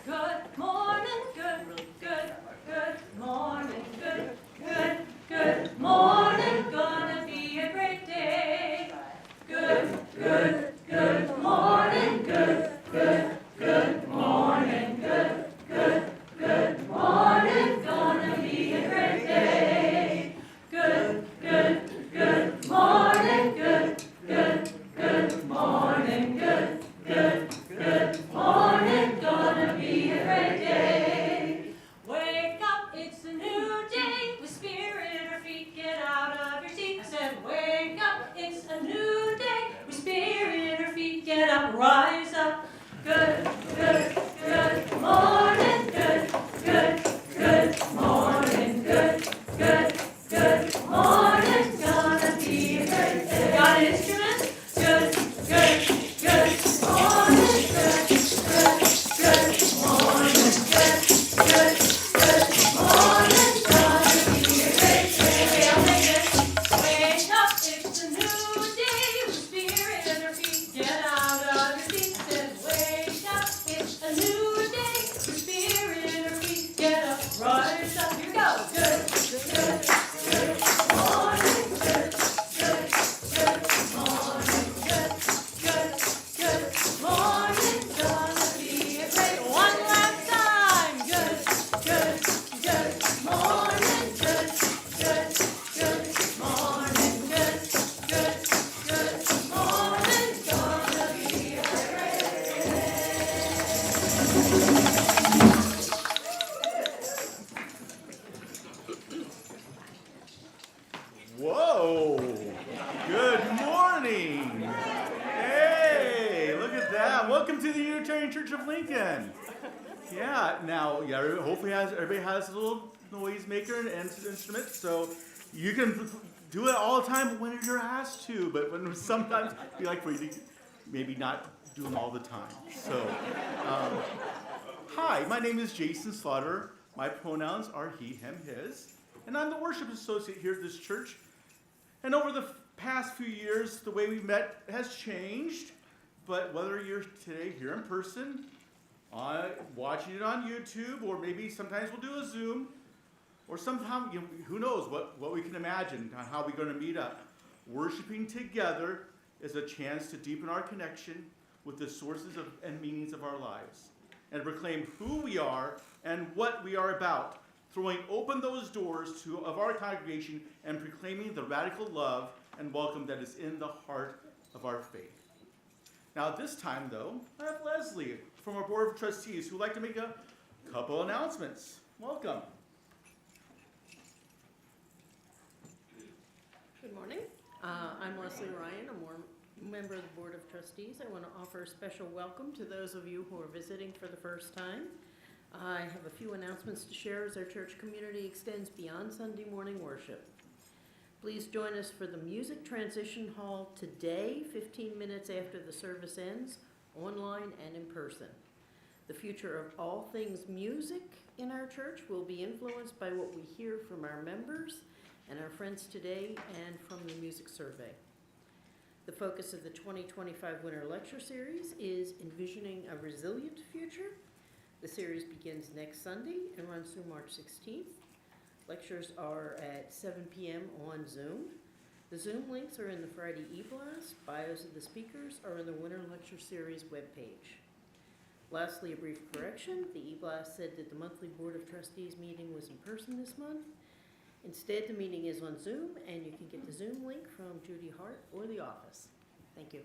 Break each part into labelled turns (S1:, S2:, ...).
S1: Good Yeah, now, yeah, hopefully everybody has a little noise maker and instrument, so you can do it all the time when you're asked to, but when sometimes we like for you to maybe not do them all the time. So, um, hi, my name is Jason Slaughter. My pronouns are he, him, his, and I'm the worship associate here at this church. And over the past few years, the way we've met has changed, but whether you're today here in person, watching it on YouTube, or maybe sometimes we'll do a Zoom, or sometime, who knows what we can imagine on how we're going to meet up. Worshiping together is a chance to deepen our connection with the sources and meanings of our lives, and proclaim who we are and what we are about, throwing open those doors of our congregation and proclaiming the radical love and welcome that is in the heart of our faith. Now, at this time, though, I have Leslie from our Board of Trustees who would like to make a couple announcements. Welcome.
S2: Good morning. I'm Leslie Ryan. I'm a member of the Board of Trustees. I want to offer a special welcome to those of you who are visiting for the first time. I have a few announcements to share as our church community extends beyond Sunday morning worship. Please join us for the Music Transition Hall today, 15 minutes after the service ends, online and in person. The future of all things music in our church will be influenced by what we hear from our members and our friends today and from the music survey. The focus of the 2025 Winter Lecture Series is Envisioning a Resilient Future. The series begins next Sunday and runs through March 16th. Lectures are at 7 p.m. on Zoom. The Zoom links are in the Friday e-blast. Bios of the speakers are in the Winter Lecture Series webpage. Lastly, a brief correction. The e-blast said that the monthly Board of Trustees meeting was in person this month. Instead, the meeting is on Zoom, and you can get the Zoom link from Judy Hart or the office. Thank you.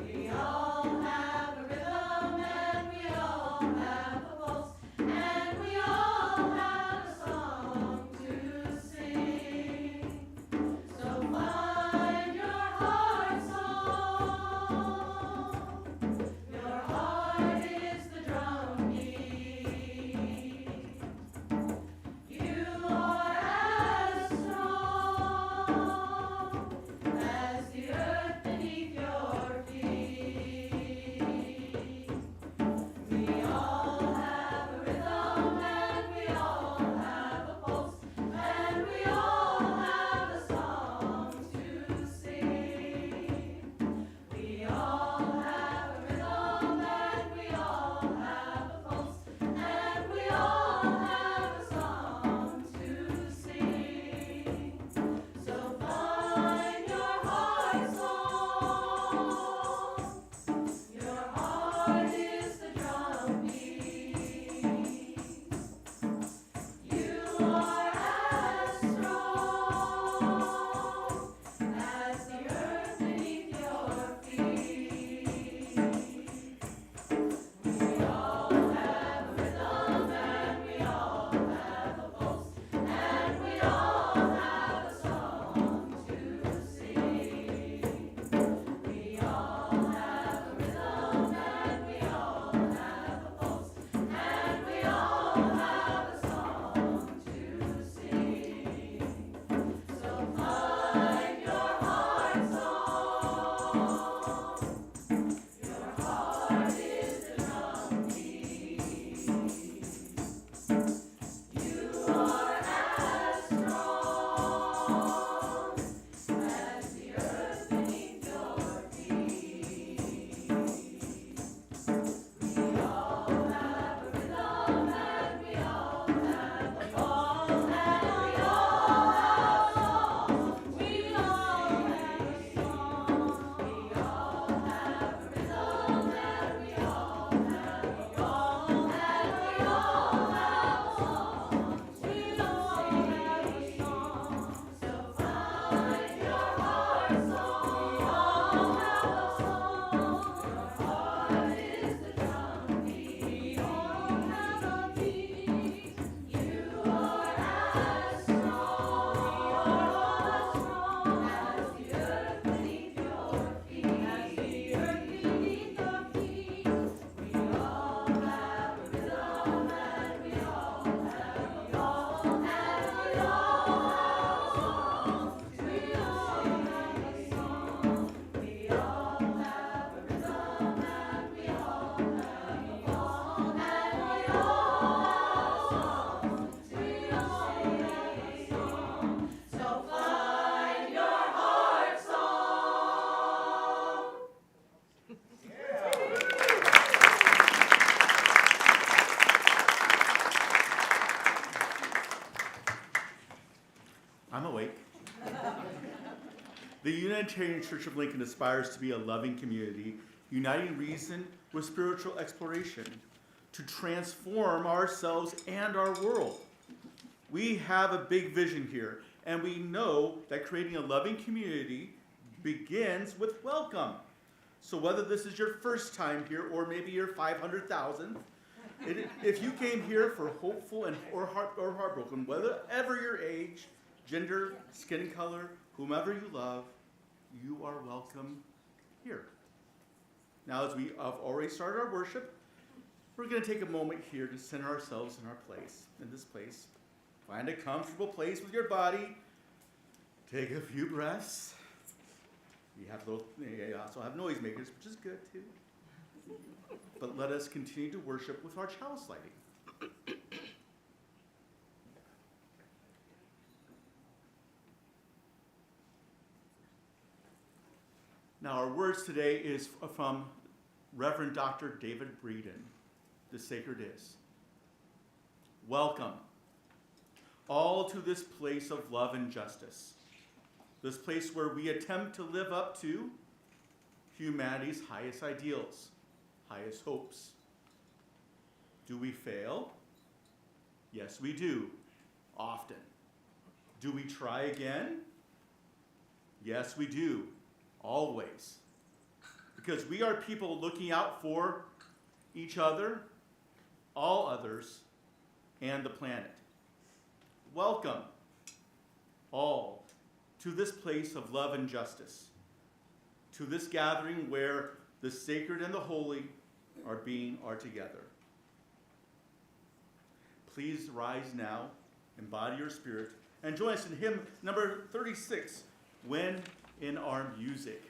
S3: We
S1: The Unitarian Church of Lincoln aspires to be a loving community, uniting reason with spiritual exploration, to transform ourselves and our world. We have a big vision here, and we know that creating a loving community begins with welcome. So whether this is your first time here or maybe your 500,000th, if you came here for hopeful or heartbroken, whatever your age, gender, skin color, whomever you love, you are welcome here. Now, as we have already started our worship, we're going to take a moment here to center ourselves in this place. Find a comfortable place with your body. Take a few breaths. You also have noisemakers, which is good too. But let us continue to worship with our chalice lighting. Now, our words today is from Reverend Dr. David Breeden, The Sacred Is. Welcome, all to this place of love and justice, this place where we attempt to live up to humanity's highest ideals, highest hopes. Do we fail? Yes, we do, often. Do we try again? Yes, we do, always. Because we are people looking out for each other, all others, and the planet. Welcome, all, to this place of love and justice, to this gathering where the sacred and the holy are together. Please rise now, embody your spirit, and join us in hymn number 36, When in Our Music.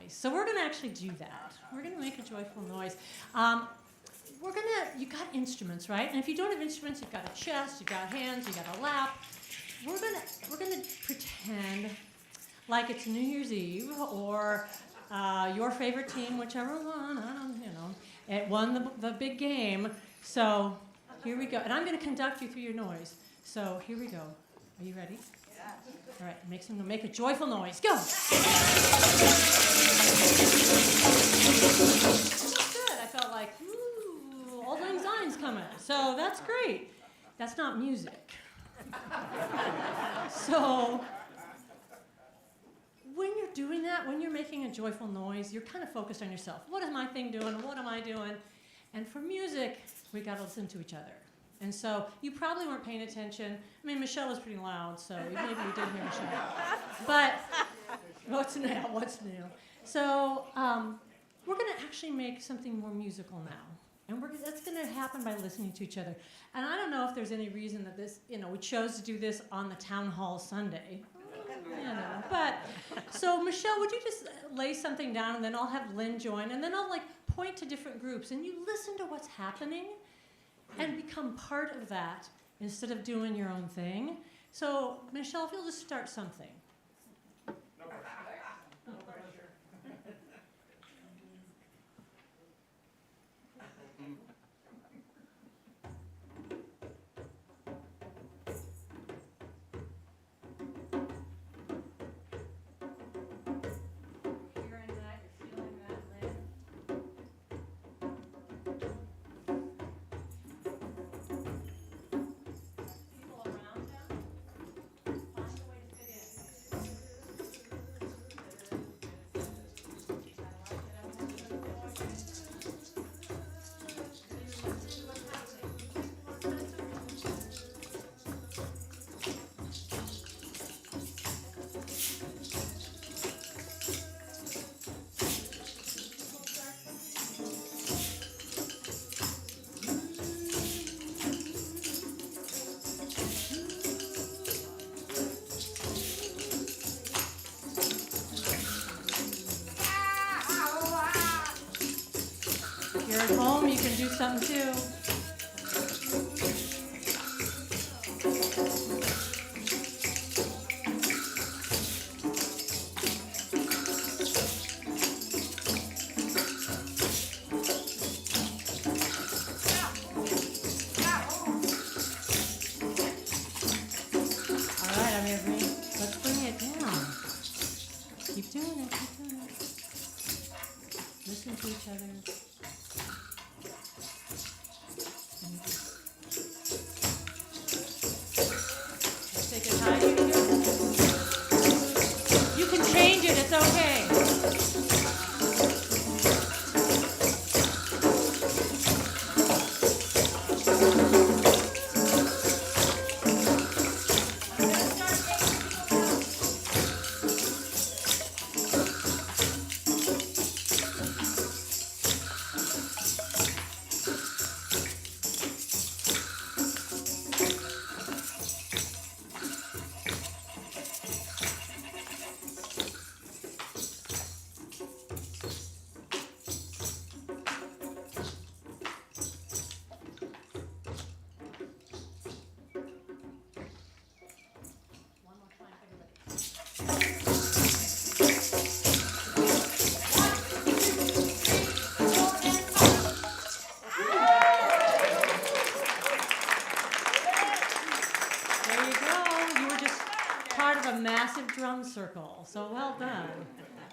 S3: So we're going to actually do that. We're going to make a joyful noise. You got instruments, right? And if you don't have instruments, you've got a chest, you've got hands, you've got a lap. We're gonna pretend like it's New Year's Eve or your favorite team, whichever one, It won the big game. So here we go. And I'm going to conduct you through your noise. So here we go. Are you ready? Yeah. All right, make a joyful noise. Go. Good. I felt like, ooh, Auld Lang Syne's coming. So that's great. That's not music. So when you're doing that, when you're making a joyful noise, you're kind of focused on yourself. What is my thing doing? What am I doing? And for music, we got to listen to each other. And so you probably weren't paying attention. I mean, Michelle was pretty loud, so maybe you did hear Michelle. But what's new? So we're going to actually make something more musical now. And that's going to happen by listening to each other. And I don't know if there's any reason that this, we chose to do this on the Town Hall Sunday. But, so Michelle, would you just lay something down, and then I'll have Lynn join, and then I'll point to different groups, and you listen to what's happening and become part of that instead of doing your own thing. So, Michelle, if you'll just start something. If you're at home, you can do something too. All right, I'm gonna let's bring it down. Keep doing it, keep doing it. Listen to each other. Let's take it high. You can change it, it's okay. One more time, everybody. There you go. You were just part of a massive drum circle. So well done.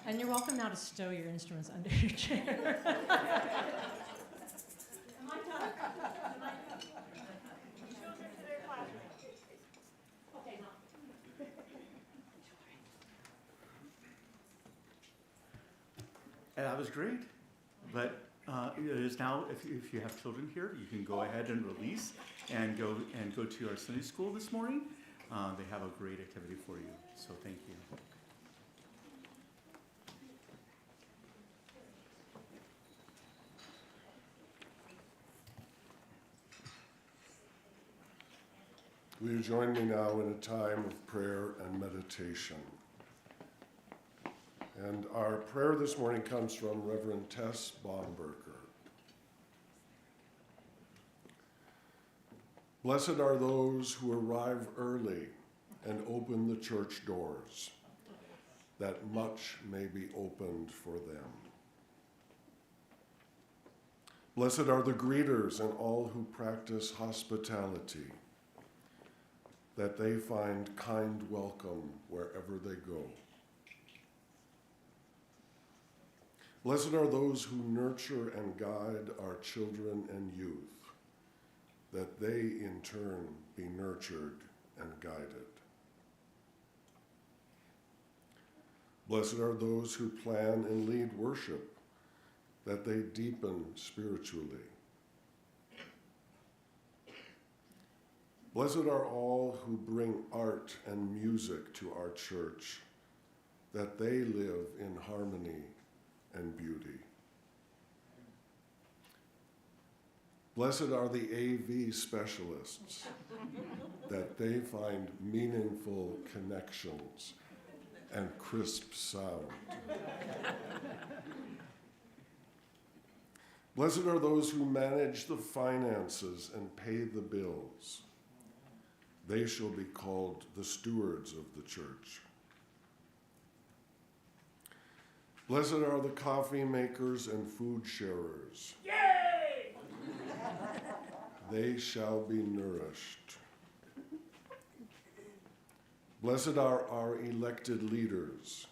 S3: And you're welcome now to stow your instruments under your chair. Am I done? Okay, now.
S1: And that was great. But it is now, if you have children here, you can go ahead and release and go to our Sunday school this morning. They have a great activity for you. So thank you.
S4: Will you join me now in a time of prayer and meditation? And our prayer this morning comes from Reverend Tess Baumberger. Blessed are those who arrive early and open the church doors, that much may be opened for them. Blessed are the greeters and all who practice hospitality, that they find kind welcome wherever they go. Blessed are those who nurture and guide our children and youth, that they in turn be nurtured and guided. Blessed are those who plan and lead worship, that they deepen spiritually. Blessed are all who bring art and music to our church, that they live in harmony and beauty. Blessed are the AV specialists, that they find meaningful connections and crisp sound. Blessed are those who manage the finances and pay the bills. They shall be called the stewards of the church. Blessed are the coffee makers and food sharers. Yay! They shall be nourished. Blessed are our elected leaders,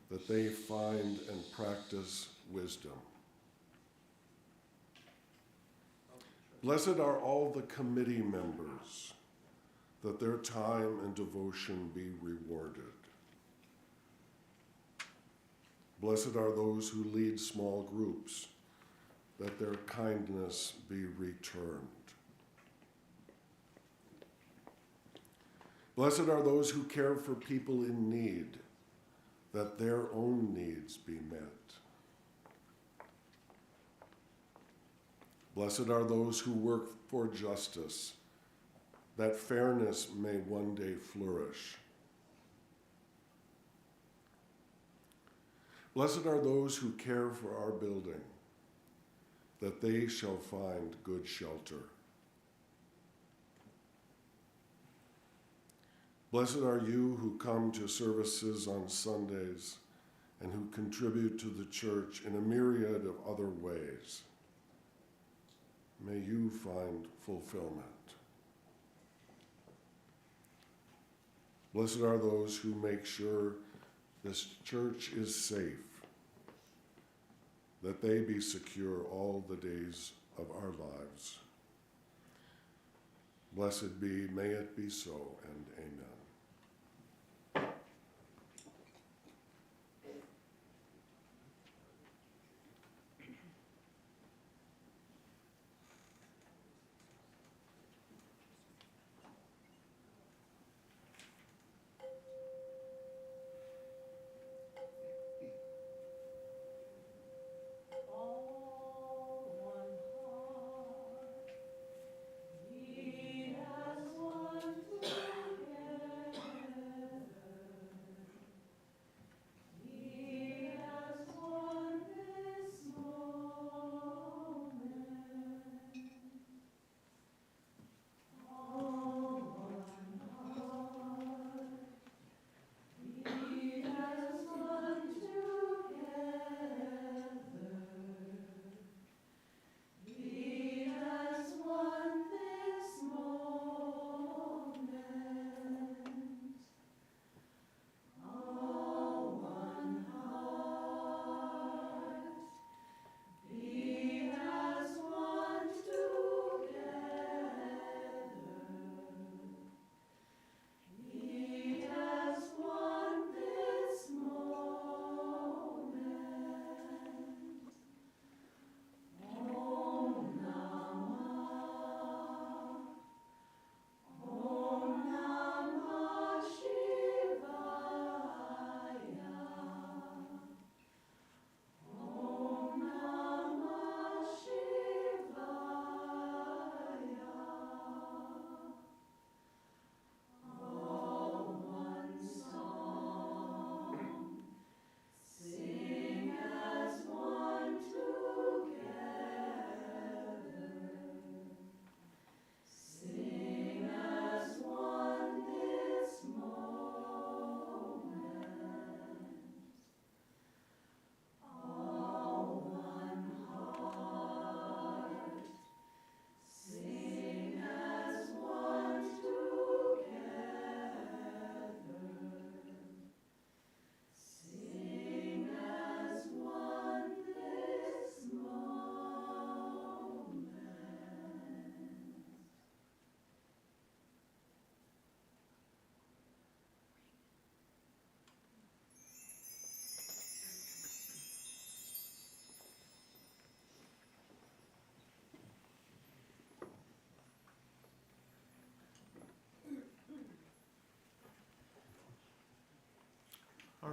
S4: that they find and practice wisdom. Blessed are all the committee members, that their time and devotion be rewarded. Blessed are those who lead small groups, that their kindness be returned. Blessed are those who care for people in need, that their own needs be met. Blessed are those who work for justice, that fairness may one day flourish. Blessed are those who care for our building, that they shall find good shelter. Blessed are you who come to services on Sundays and who contribute to the church in a myriad of other ways. May you find fulfillment. Blessed are those who make sure this church is safe, that they be secure all the days of our lives. Blessed be, may it be so, and amen.
S3: All one heart, we as one together.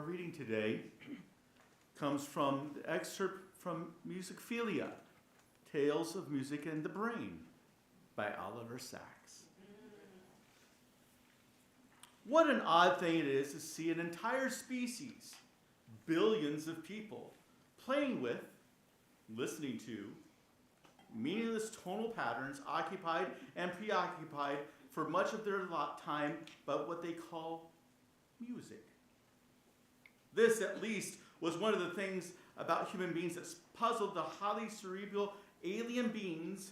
S1: Our reading today comes from the excerpt from Musicphilia, Tales of Music and the Brain by Oliver Sacks. What an odd thing it is to see an entire species, billions of people, playing with, listening to, meaningless tonal patterns occupied and preoccupied for much of their time by what they call music. This, at least, was one of the things about human beings that puzzled the highly cerebral alien beings,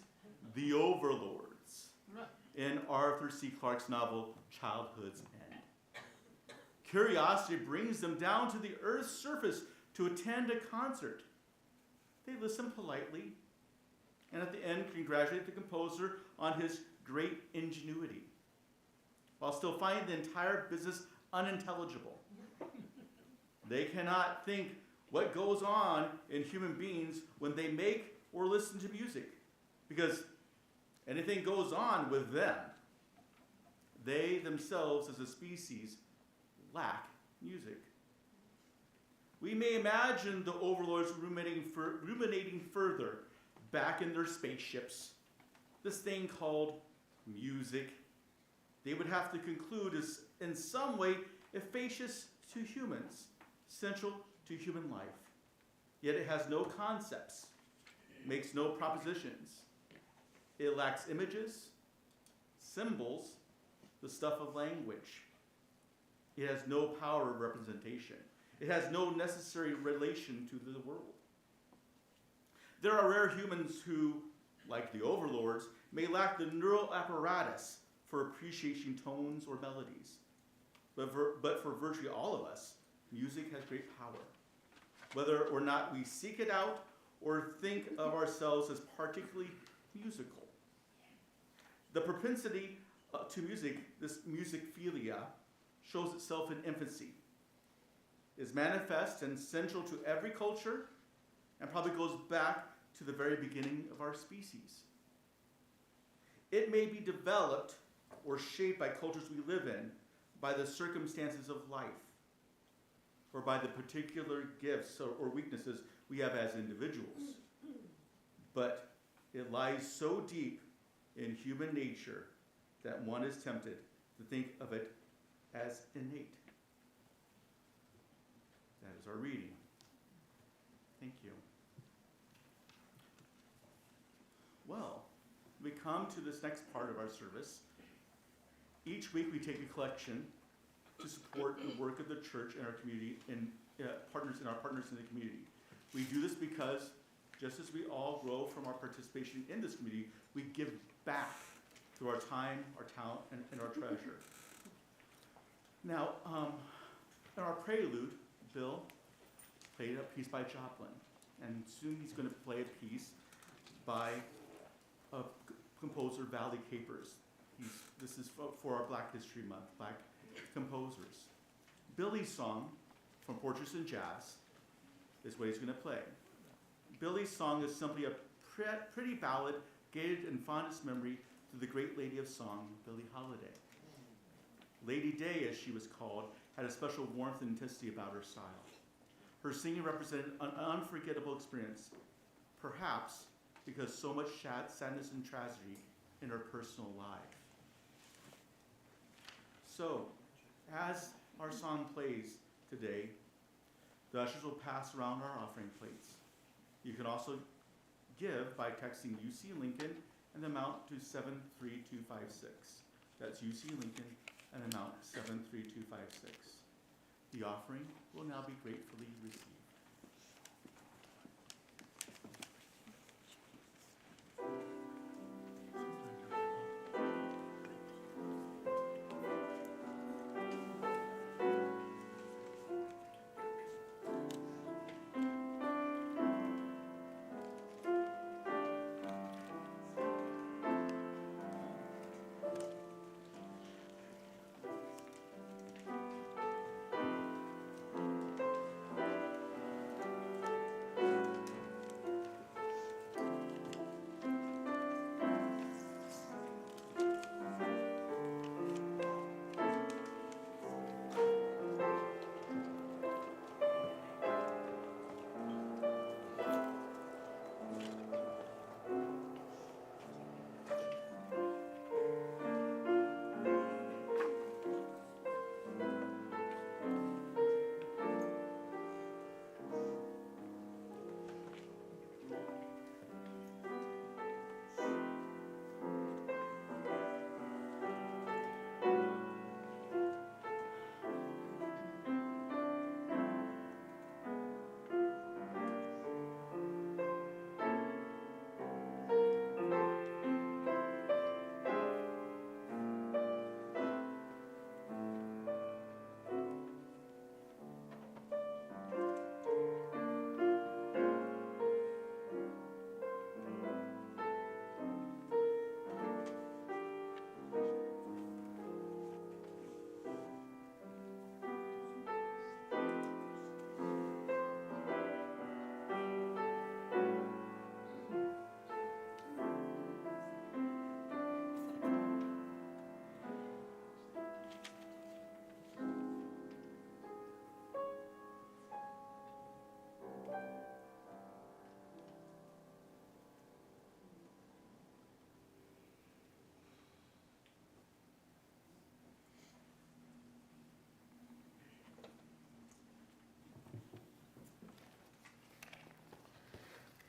S1: the overlords, in Arthur C. Clarke's novel, Childhood's End. Curiosity brings them down to the Earth's surface to attend a concert. They listen politely, and at the end congratulate the composer on his great ingenuity, while still finding the entire business unintelligible. They cannot think what goes on in human beings when they make or listen to music, because anything goes on with them. They themselves, as a species, lack music. We may imagine the overlords ruminating further back in their spaceships, this thing called music. They would have to conclude is in some way efficacious to humans, central to human life. Yet it has no concepts, makes no propositions. It lacks images, symbols, the stuff of language. It has no power of representation. It has no necessary relation to the world. There are rare humans who, like the overlords, may lack the neural apparatus for appreciating tones or melodies. But for virtually all of us, music has great power. Whether or not we seek it out or think of ourselves as particularly musical. The propensity to music, this musicphilia, shows itself in infancy, is manifest and central to every culture, and probably goes back to the very beginning of our species. It may be developed or shaped by cultures we live in, by the circumstances of life, or by the particular gifts or weaknesses we have as individuals. But it lies so deep in human nature that one is tempted to think of it as innate. That is our reading. Thank you. Well, we come to this next part of our service. Each week we take a collection to support the work of the church and our community and partners in the community. We do this because just as we all grow from our participation in this community, we give back through our time, our talent, and our treasure. Now, in our prelude, Bill played a piece by Joplin, and soon he's going to play a piece by a composer, Valley Capers. This is for our Black History Month, Black composers. Billy's song from Portraits in Jazz is what he's going to play. Billy's song is simply a pretty ballad gated in fondest memory to the great lady of song, Billie Holiday. Lady Day, as she was called, had a special warmth and intensity about her style. Her singing represented an unforgettable experience, perhaps because so much sadness and tragedy in her personal life. So, as our song plays today, the ushers will pass around our offering plates. You can also give by texting UC Lincoln and the amount to 73256. That's UC Lincoln and amount 73256. The offering will now be gratefully received.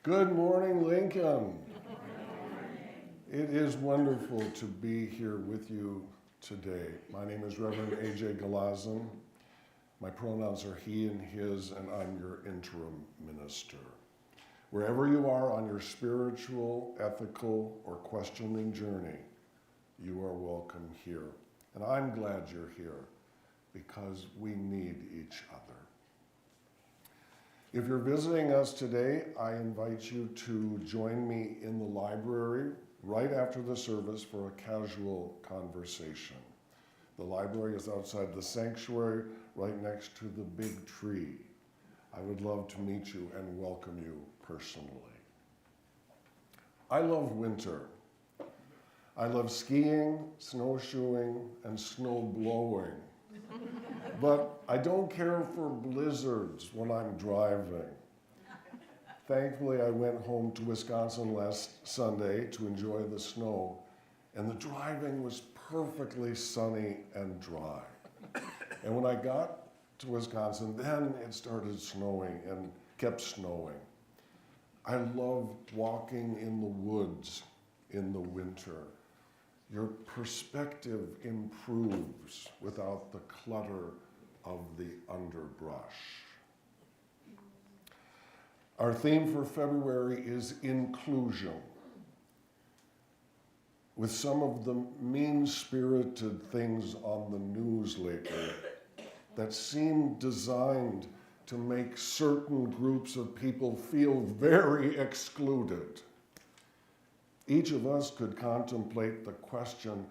S4: Good morning, Lincoln. It is wonderful to be here with you today. My name is Reverend A.J. Galazin. My pronouns are he and his, and I'm your interim minister. Wherever you are on your spiritual, ethical, or questioning journey, you are welcome here. And I'm glad you're here because we need each other. If you're visiting us today, I invite you to join me in the library right after the service for a casual conversation. The library is outside the sanctuary, right next to the big tree. I would love to meet you and welcome you personally. I love winter. I love skiing, snowshoeing, and snow blowing. But I don't care for blizzards when I'm driving. Thankfully, I went home to Wisconsin last Sunday to enjoy the snow, and the driving was perfectly sunny and dry. And when I got to Wisconsin, then it started snowing and kept snowing. I love walking in the woods in the winter. Your perspective improves without the clutter of the underbrush. Our theme for February is inclusion. With some of the mean-spirited things on the news lately that seem designed to make certain groups of people feel very excluded, each of us could contemplate the question,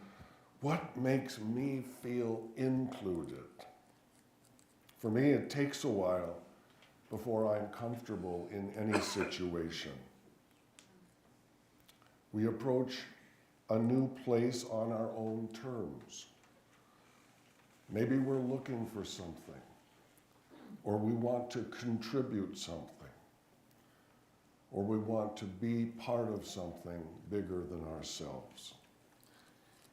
S4: what makes me feel included? For me, it takes a while before I'm comfortable in any situation. We approach a new place on our own terms. Maybe we're looking for something, or we want to contribute something, or we want to be part of something bigger than ourselves.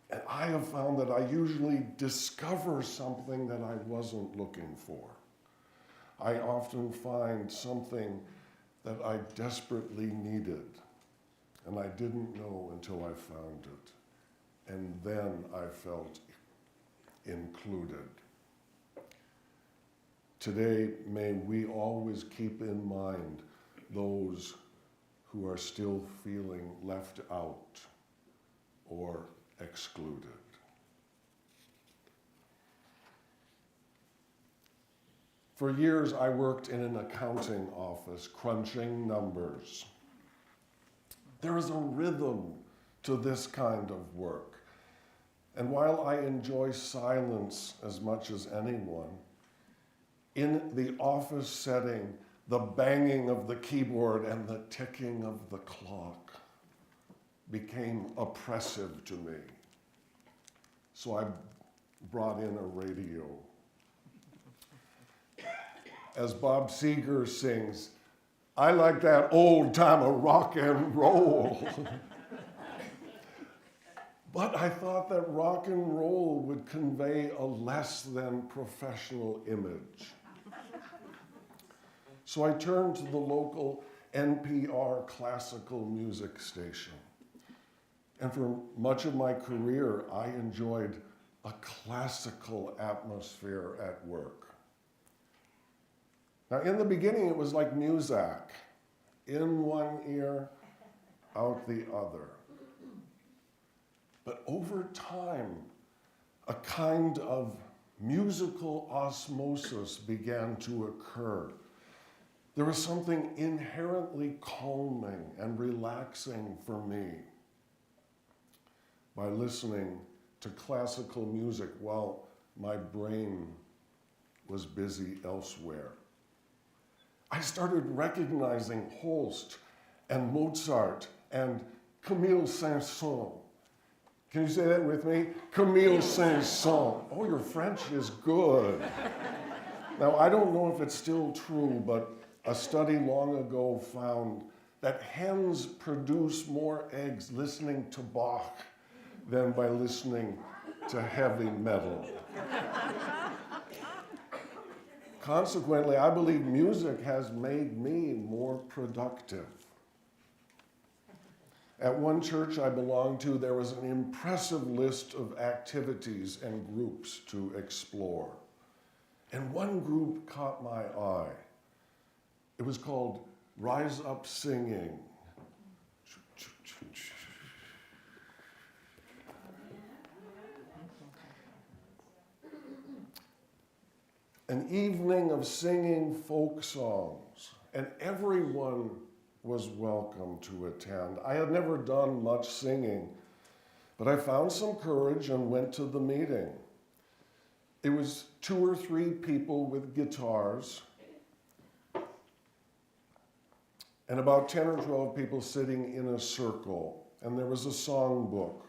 S4: And I have found that I usually discover something that I wasn't looking for. I often find something that I desperately needed, and I didn't know until I found it. And then I felt included. Today, may we always keep in mind those who are still feeling left out or excluded. For years, I worked in an accounting office, crunching numbers. There is a rhythm to this kind of work. And while I enjoy silence as much as anyone, in the office setting, the banging of the keyboard and the ticking of the clock became oppressive to me. So I brought in a radio. As Bob Seger sings, I like that old time of rock and roll. But I thought that rock and roll would convey a less than professional image. So I turned to the local NPR classical music station. And for much of my career, I enjoyed a classical atmosphere at work. Now, in the beginning, it was like Muzak, in one ear, out the other. But over time, a kind of musical osmosis began to occur. There was something inherently calming and relaxing for me by listening to classical music while my brain was busy elsewhere. I started recognizing Holst and Mozart and Camille Saint-Saëns. Can you say that with me? Camille Saint-Saëns. Oh, your French is good. Now, I don't know if it's still true, but a study long ago found that hens produce more eggs listening to Bach than by listening to heavy metal. Consequently, I believe music has made me more productive. At one church I belonged to, there was an impressive list of activities and groups to explore. And one group caught my eye. It was called Rise Up Singing. An evening of singing folk songs, and everyone was welcome to attend. I had never done much singing, but I found some courage and went to the meeting. It was 2 or 3 people with guitars, and about 10 or 12 people sitting in a circle. And there was a song book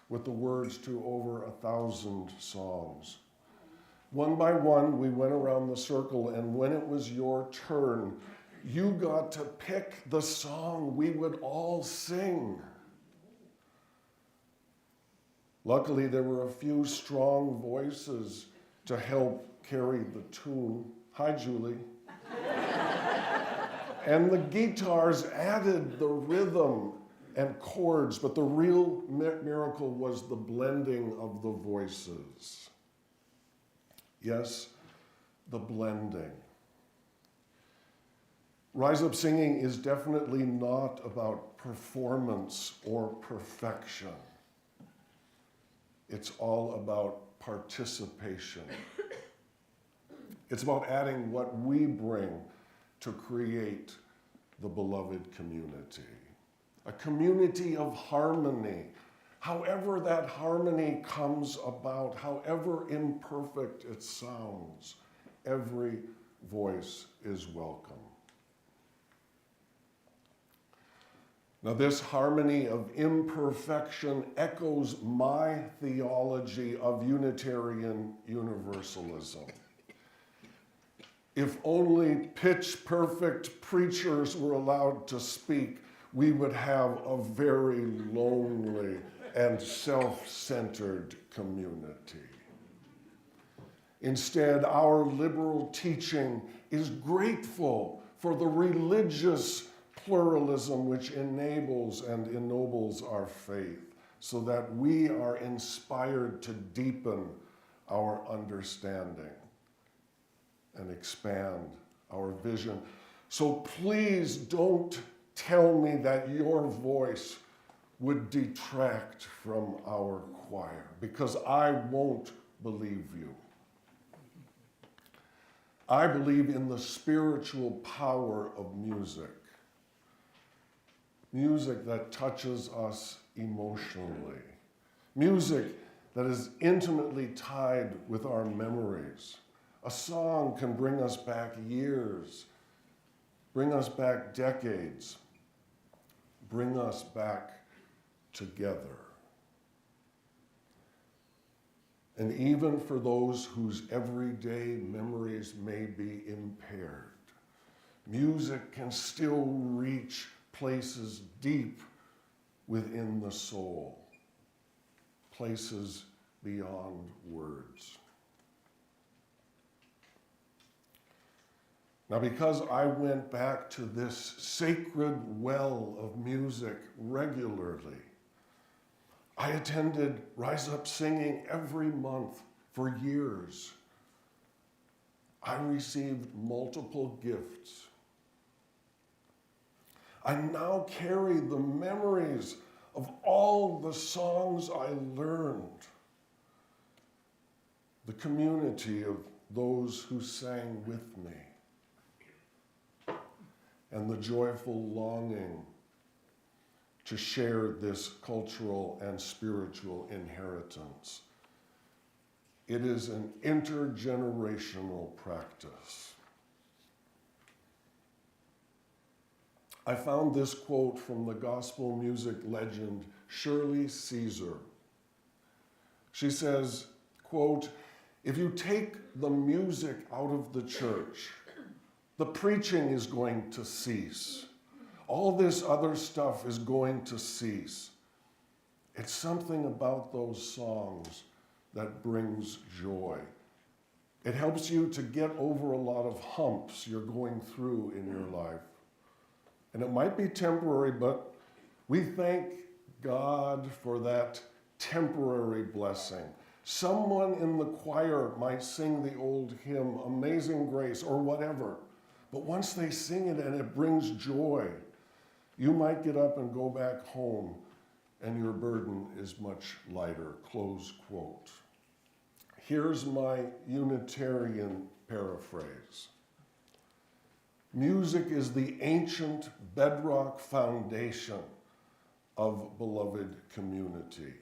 S4: with the words to over 1,000 songs. One by one, we went around the circle, and when it was your turn, you got to pick the song we would all sing. Luckily, there were a few strong voices to help carry the tune. Hi, Julie. And the guitars added the rhythm and chords, but the real miracle was the blending of the voices. Yes, the blending. Rise Up Singing is definitely not about performance or perfection. It's all about participation. It's about adding what we bring to create the beloved community. A community of harmony. However that harmony comes about, however imperfect it sounds, every voice is welcome. Now, this harmony of imperfection echoes my theology of Unitarian Universalism. If only pitch-perfect preachers were allowed to speak, we would have a very lonely and self-centered community. Instead, our liberal teaching is grateful for the religious pluralism which enables and ennobles our faith, so that we are inspired to deepen our understanding and expand our vision. So please don't tell me that your voice would detract from our choir, because I won't believe you. I believe in the spiritual power of music. Music that touches us emotionally. Music that is intimately tied with our memories. A song can bring us back years, bring us back decades, bring us back together. And even for those whose everyday memories may be impaired, music can still reach places deep within the soul, places beyond words. Now, because I went back to this sacred well of music regularly, I attended Rise Up Singing every month for years. I received multiple gifts. I now carry the memories of all the songs I learned, the community of those who sang with me, and the joyful longing to share this cultural and spiritual inheritance. It is an intergenerational practice. I found this quote from the gospel music legend Shirley Caesar. She says, quote, "If you take the music out of the church, the preaching is going to cease. All this other stuff is going to cease. It's something about those songs that brings joy. It helps you to get over a lot of humps you're going through in your life. And it might be temporary, but We thank God for that temporary blessing. Someone in the choir might sing the old hymn, Amazing Grace, or whatever. But once they sing it and it brings joy, you might get up and go back home and your burden is much lighter, close quote. Here's my Unitarian paraphrase. Music is the ancient bedrock foundation of beloved community.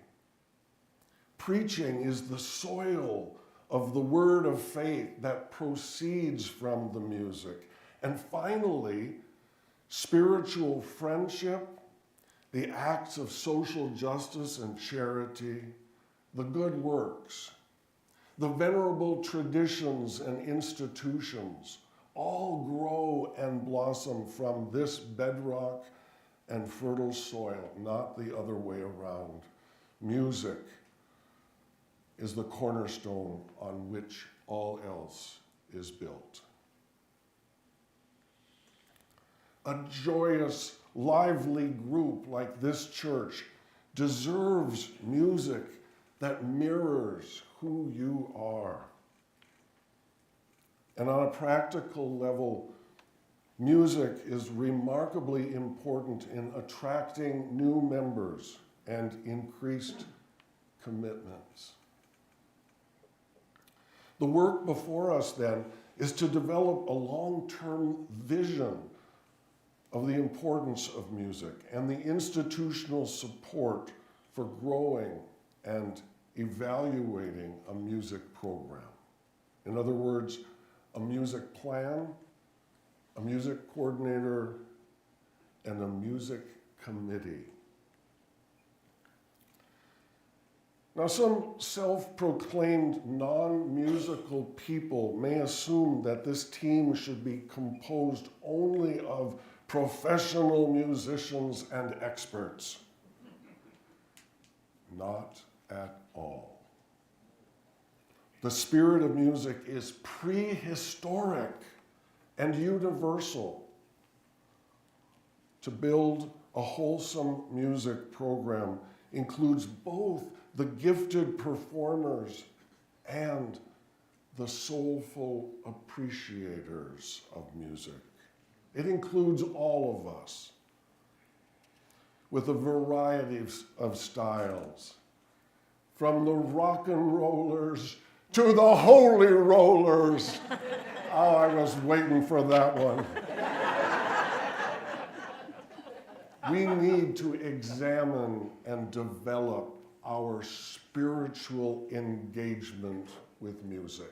S4: Preaching is the soil of the word of faith that proceeds from the music. And finally, spiritual friendship, the acts of social justice and charity, the good works, the venerable traditions and institutions all grow and blossom from this bedrock and fertile soil, not the other way around. Music is the cornerstone on which all else is built. A joyous, lively group like this church deserves music that mirrors who you are. And on a practical level, music is remarkably important in attracting new members and increased commitments. The work before us then is to develop a long-term vision of the importance of music and the institutional support for growing and evaluating a music program. In other words, a music plan, a music coordinator, and a music committee. Now, some self-proclaimed non-musical people may assume that this team should be composed only of professional musicians and experts. Not at all. The spirit of music is prehistoric and universal. To build a wholesome music program includes both the gifted performers and the soulful appreciators of music. It includes all of us with a variety of styles, from the rock and rollers to the holy rollers. Oh, I was waiting for that one. We need to examine and develop our spiritual engagement with music,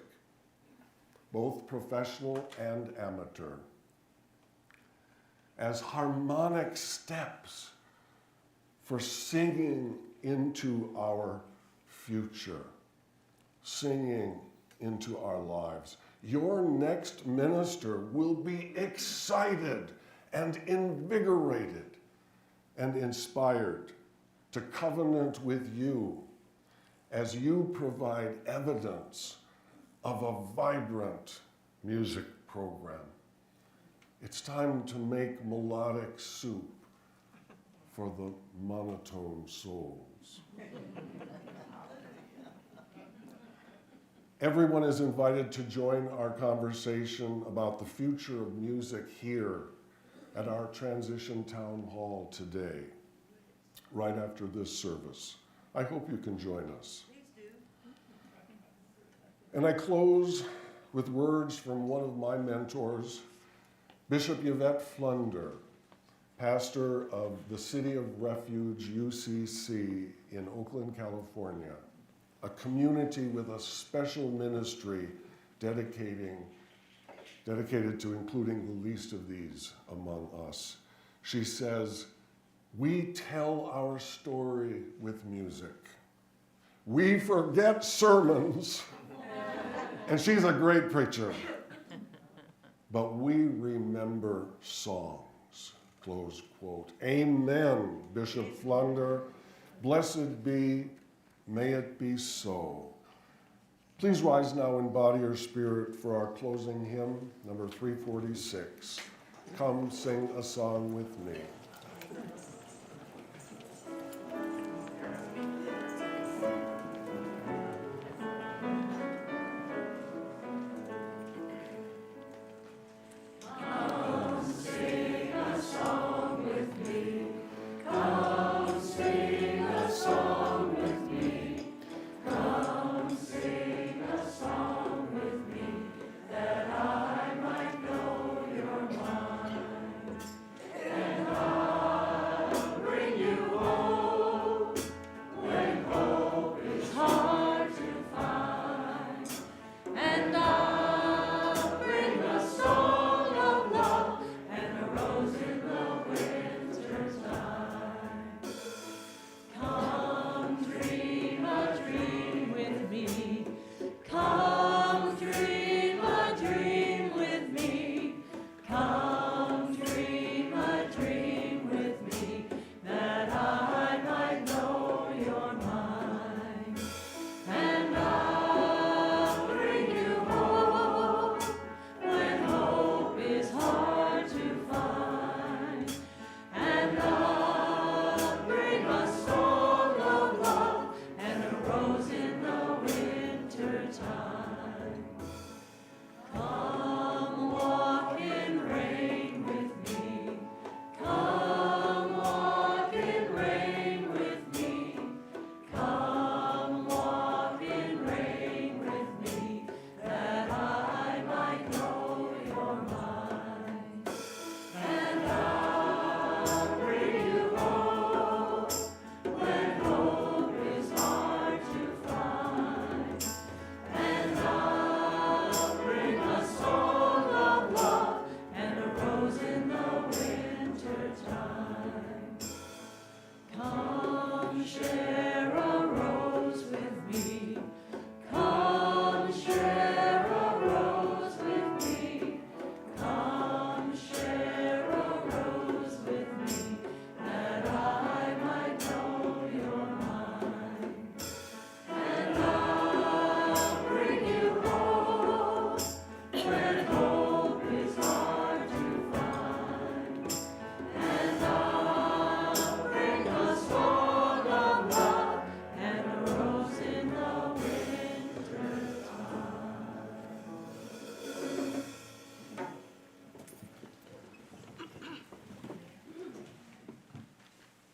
S4: both professional and amateur, as harmonic steps for singing into our future, singing into our lives. Your next minister will be excited and invigorated and inspired to covenant with you as you provide evidence of a vibrant music program. It's time to make melodic soup for the monotone souls. Everyone is invited to join our conversation about the future of music here at our Transition Town Hall today, right after this service. I hope you can join us.
S2: Please do.
S4: And I close with words from one of my mentors, Bishop Yvette Flunder, pastor of the City of Refuge, UCC, in Oakland, California, a community with a special ministry dedicated to including the least of these among us. She says, "We tell our story with music. We forget sermons," and she's a great preacher, "but we remember songs," close quote. Amen, Bishop Flunder. Blessed be, may it be so. Please rise now in body or spirit for our closing hymn, number 346. Come sing a song with me.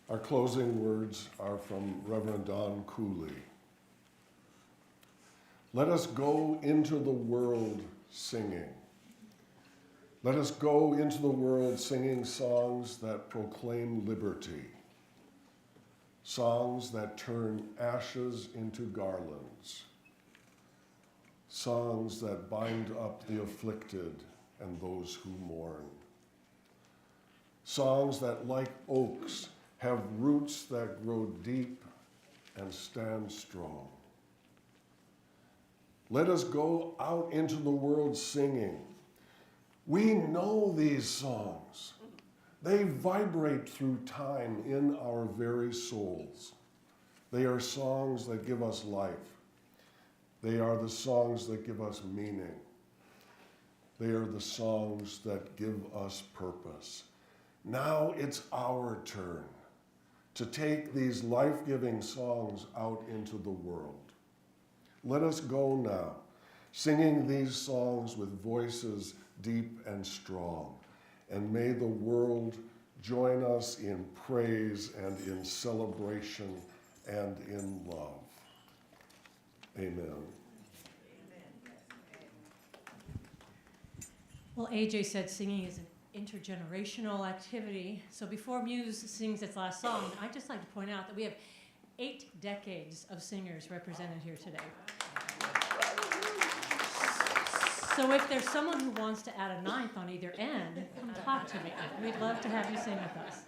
S4: Our closing words are from Reverend Don Cooley. Let us go into the world singing. Let us go into the world singing songs that proclaim liberty, songs that turn ashes into garlands, songs that bind up the afflicted and those who mourn, songs that, like oaks, have roots that grow deep and stand strong. Let us go out into the world singing. We know these songs. They vibrate through time in our very souls. They are songs that give us life. They are the songs that give us meaning. They are the songs that give us purpose. Now it's our turn to take these life-giving songs out into the world. Let us go now, singing these songs with voices deep and strong, and may the world join us in praise and in celebration and in love. Amen.
S3: Well, AJ said singing is an intergenerational activity. So before Muse sings its last song, I'd just like to point out that we have 8 decades of singers represented here today. So if there's someone who wants to add a 9th on either end, come talk to me. We'd love to have you sing with us.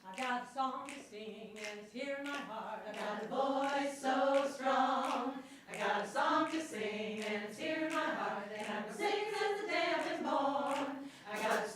S3: I got a song to sing and it's here in my heart. I got a voice so strong. I got a song to sing and it's here in my heart. And I've been singing since the day I've been born. I got a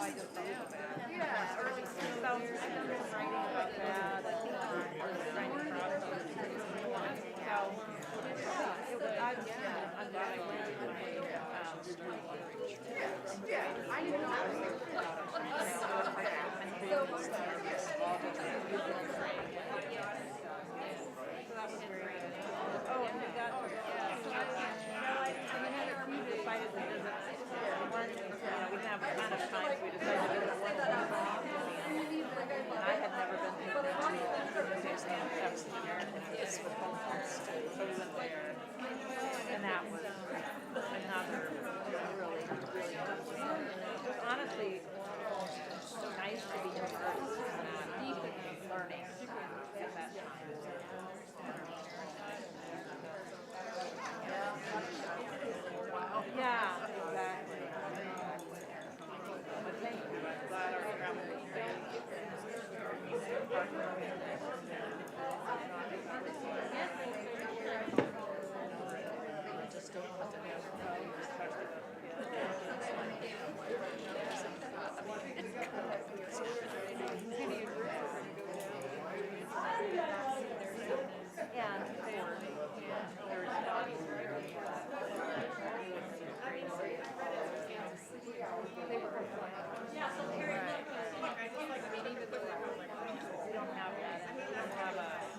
S5: I just felt so bad. Yeah, early. So I've done some writing about that. I think I'm trying to process it. So, I'm glad I went to my, yeah, I didn't know. So that was very good. Oh, and we got, yeah, so I had a few decided to visit. We weren't, we didn't have a ton of time, so we decided to visit one museum. And I had never been to the museum except the American Museum of Home Art. So we went there. And that was another really, really good museum. It was honestly nice to be immersed in that learning at that time. Yeah, exactly. But thank you. I'm glad our travel was safe. And they were studying.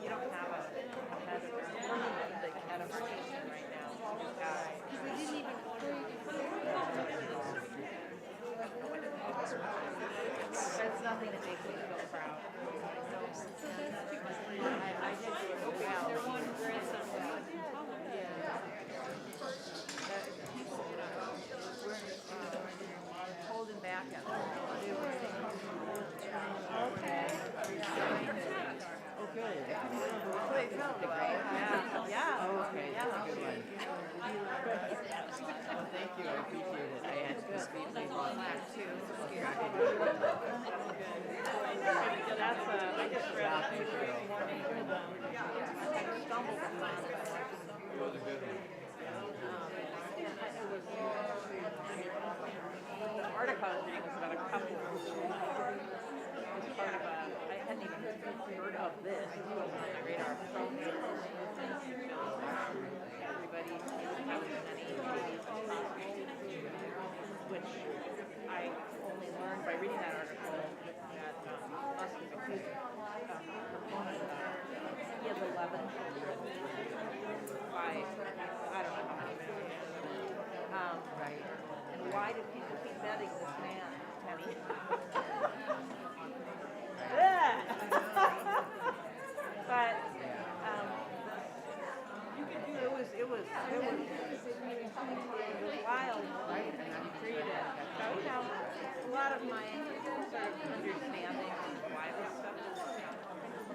S5: You don't have a edification right now. We didn't even There's nothing that makes me feel proud. I did do it well. Their one grandson was we're holding back at them. Okay. Okay. Yeah. Oh, okay. Yeah. That's a good one. Oh, thank you. I appreciate it. I had to speak to you on that too. That's I just read a picture this morning with I stumbled upon it. It was the article I was reading was about a couple who was part of I hadn't even heard of this. It wasn't on my radar. Everybody having many babies and prostitutes, which I only learned by reading that article that must be a huge proponent of that. He has 11 children by, I don't know how many million. Right. And why do people keep betting this man, Penny? But it was wild, right? And creative. So a lot of my sort of understanding of why this stuff is,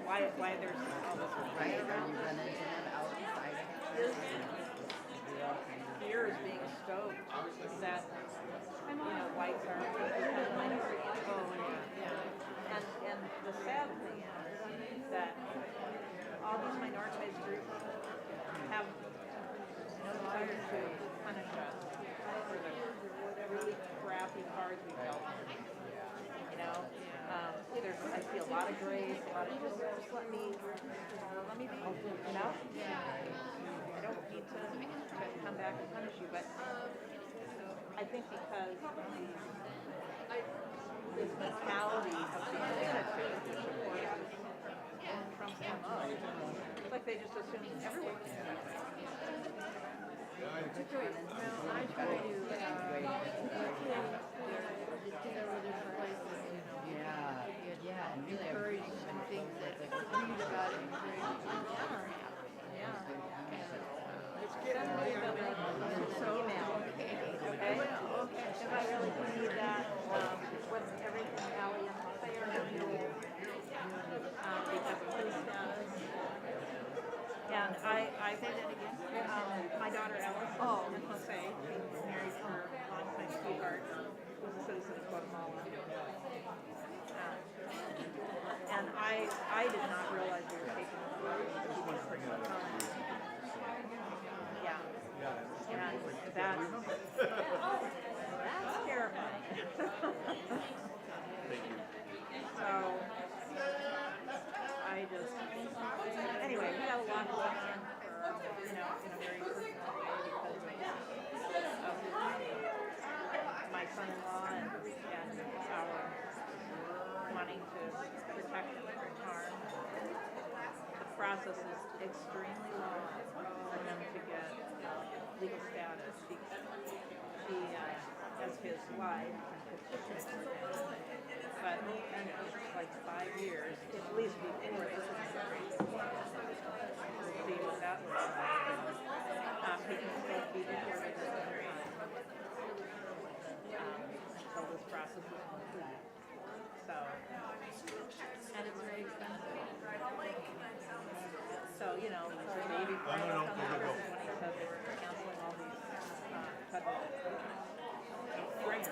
S5: why there's all this right around this. Fear is being stoked that whites are minorities. Oh yeah. And the sad thing is that all these minoritized groups have no desire to punish us for the really crappy cards we dealt. I see a lot of grace, a lot of just let me be, I don't need to come back and punish you, but I think because this mentality of being punitive trumps them up. It's like they just assume everyone can do it. It's great. Well, I try to yeah, and really encourage some things that read about it. Email, okay? If I really need that, with everything Allie and Jose are doing, because of his status. And I say that again. My daughter Alice and Jose, married her longtime sweetheart. process is extremely long for him to get legal status. As his wife, can petition for him, but and it's like 5 years, at least before this is we'll see what that looks like. He can still be deported at any time until this process is complete. So, and it's very expensive. So, you know, the baby finally comes out when he said they were canceling all these federal grants.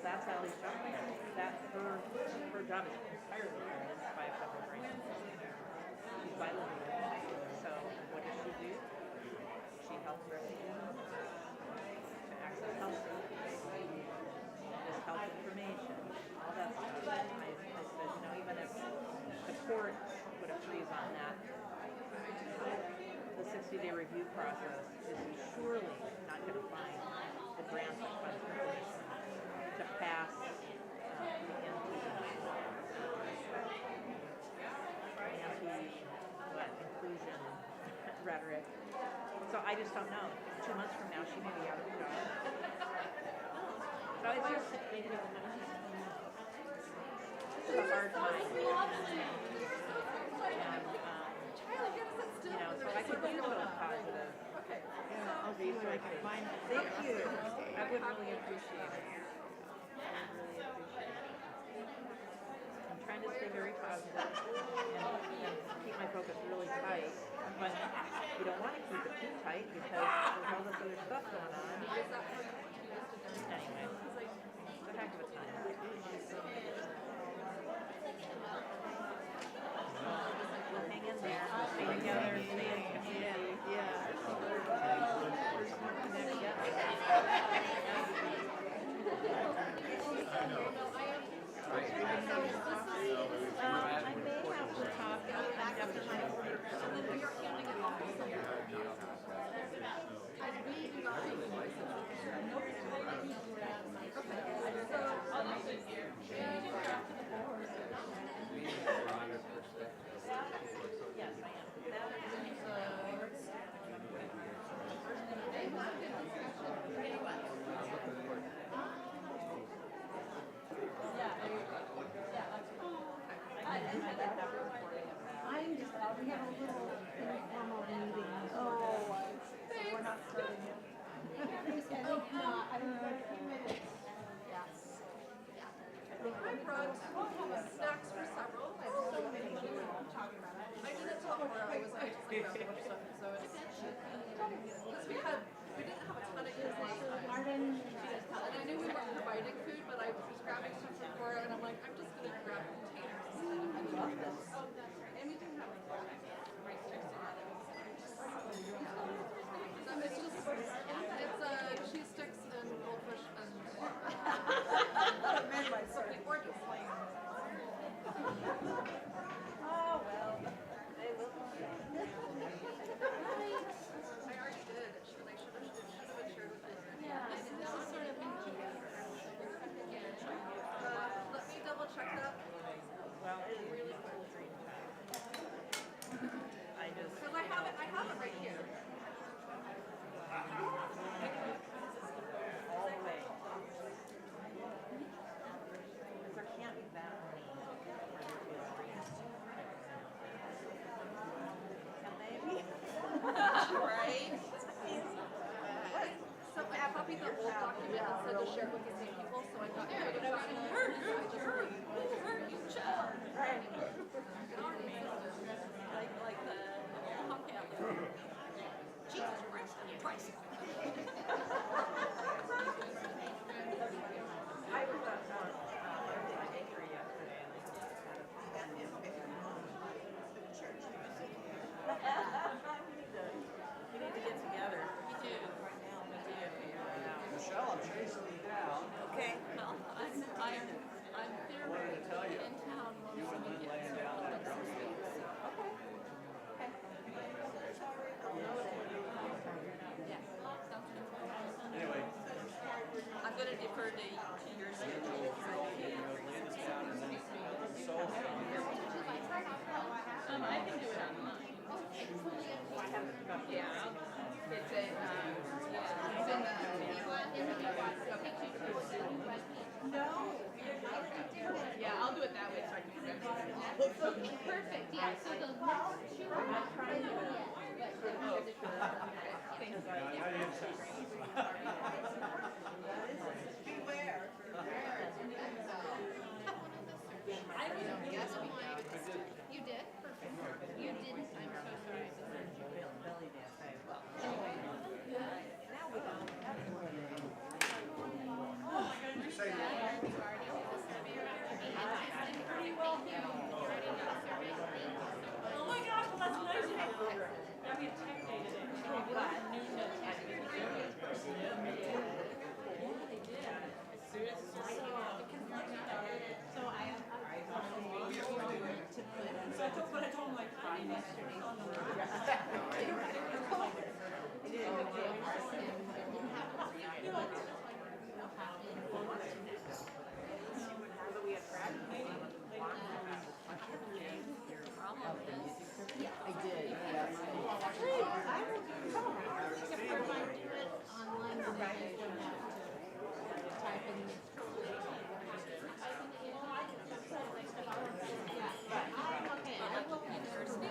S5: That's how they shut them. That her job is entirely funded by a federal grant. She's bilingual. So what does she do? She helps refugees to access health services, just health information, all that stuff. I said, you know, even if the court put a freeze on that, the 60-day review process is surely not going to find the grants that fund information to pass anti-inclusion rhetoric. So I just don't know. 2 months from now, she may be out of a job. So it's just this is a hard time. And, you know, so I could use those positive. I'll see what I can find. Thank you. I would really appreciate it. I'm trying to stay very positive and keep my focus really tight. But you don't want to keep it too tight because there's all this other stuff going on. Anyway, it's a heck of a time. We'll hang in there. We'll stay together. Stay in community. I may have to talk after my Yes, I
S6: I'm just, we have a little informal meeting. Oh, so we're not starting yet. I think not, I don't know, a few minutes. Yes.
S7: I brought snacks for several. I have so many. I didn't tell her I was going to just like grab a bunch of stuff, so it's because we didn't have a ton of kids last time. And I knew we weren't providing food, but I was grabbing stuff from Cora, and I'm like, I'm just gonna grab containers. I love this. Oh, that's right. And we do have rice sticks in it. So it's just cheese sticks and goldfish and something gorgeous.
S5: Oh, well, they will.
S7: I already did. They should have been shared with us.
S6: Yeah.
S7: This is sort of let me double check that.
S5: Well, it's really cool green time.
S7: Because I have it right here.
S5: All the way. Because there can't be that many where there is green. Can they be?
S7: Right? So I copied the old document and said to share it with the same people, so I thought you would have gotten it. You chill.
S5: Right.
S7: Like the Hawkeye. Jesus Christ, Christ.
S5: I was at my bakery yesterday and they we need to get together.
S7: We do.
S8: Michelle, I'm chasing you down.
S5: Okay.
S7: Well, I'm there
S8: Wanted to tell you,
S7: in town
S8: you
S7: most
S8: and
S7: of the
S8: Lynn laying
S7: weekends.
S8: down that drum kit.
S7: Yeah, sounds good.
S8: Anyway,
S7: I'm gonna defer to your schedule.
S8: lay this down and then soul.
S7: I can do it online. Yeah, it's in, it's in the, no. Yeah, I'll do it that way so I can remember.
S6: Okay, perfect, yeah, so the next two are not trying to do it yet, but
S7: Thanks.
S6: You did? Perfect. You didn't, I'm so sorry.
S5: Belly dance, I will. Anyway, now we go.
S3: Oh my gosh, well, that's nice. That'd be a tech day today. Oh, what? Noon to tech. Yeah, they did. So I but I told him like Friday yesterday on the
S6: Online, and then I wouldn't have to type in. Okay, I will university.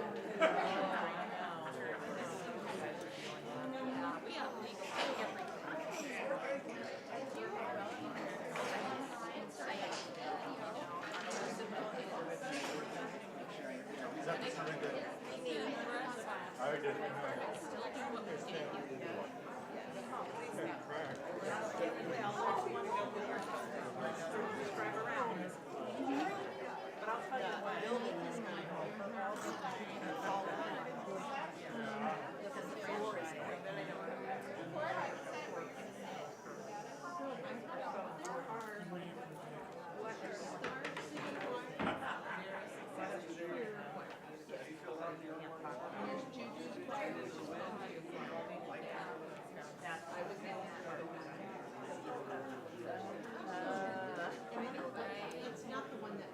S6: It's not the one that.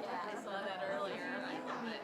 S7: Yeah, I saw that earlier. I love it.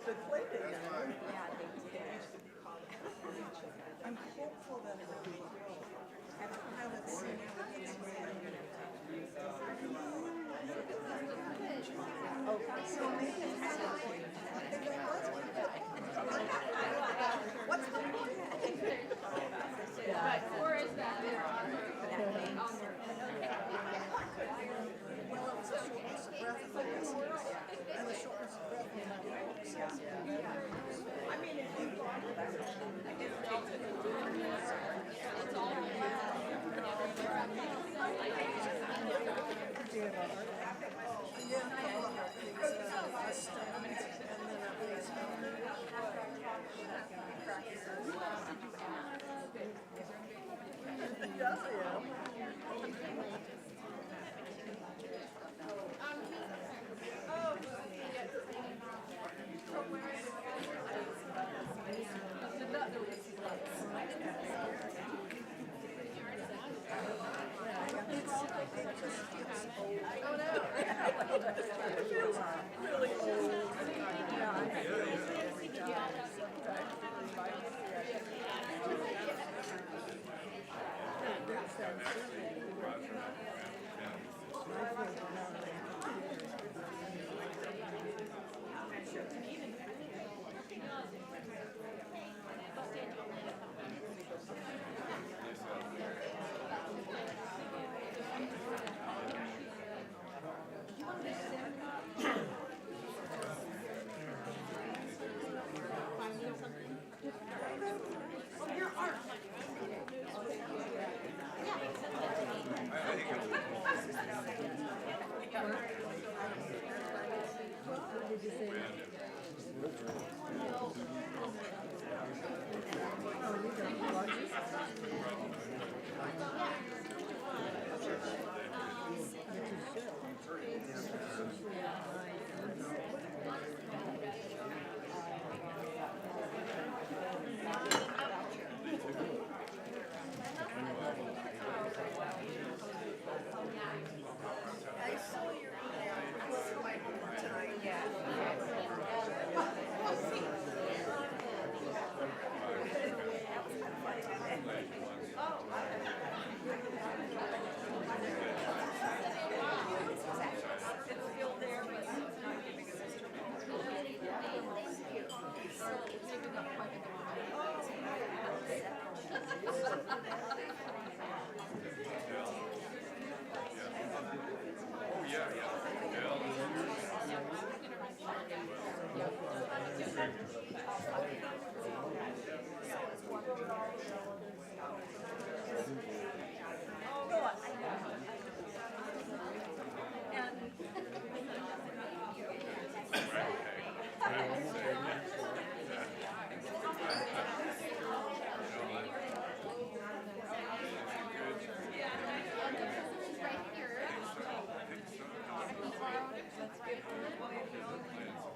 S5: The clay they did. Yeah, they did. I'm hopeful that it will. I haven't seen it. Okay, so maybe what's the point?
S7: But or is that
S5: Well, it's the shortness of breath in my business. And the shortness of breath in my work. I mean, if you thought about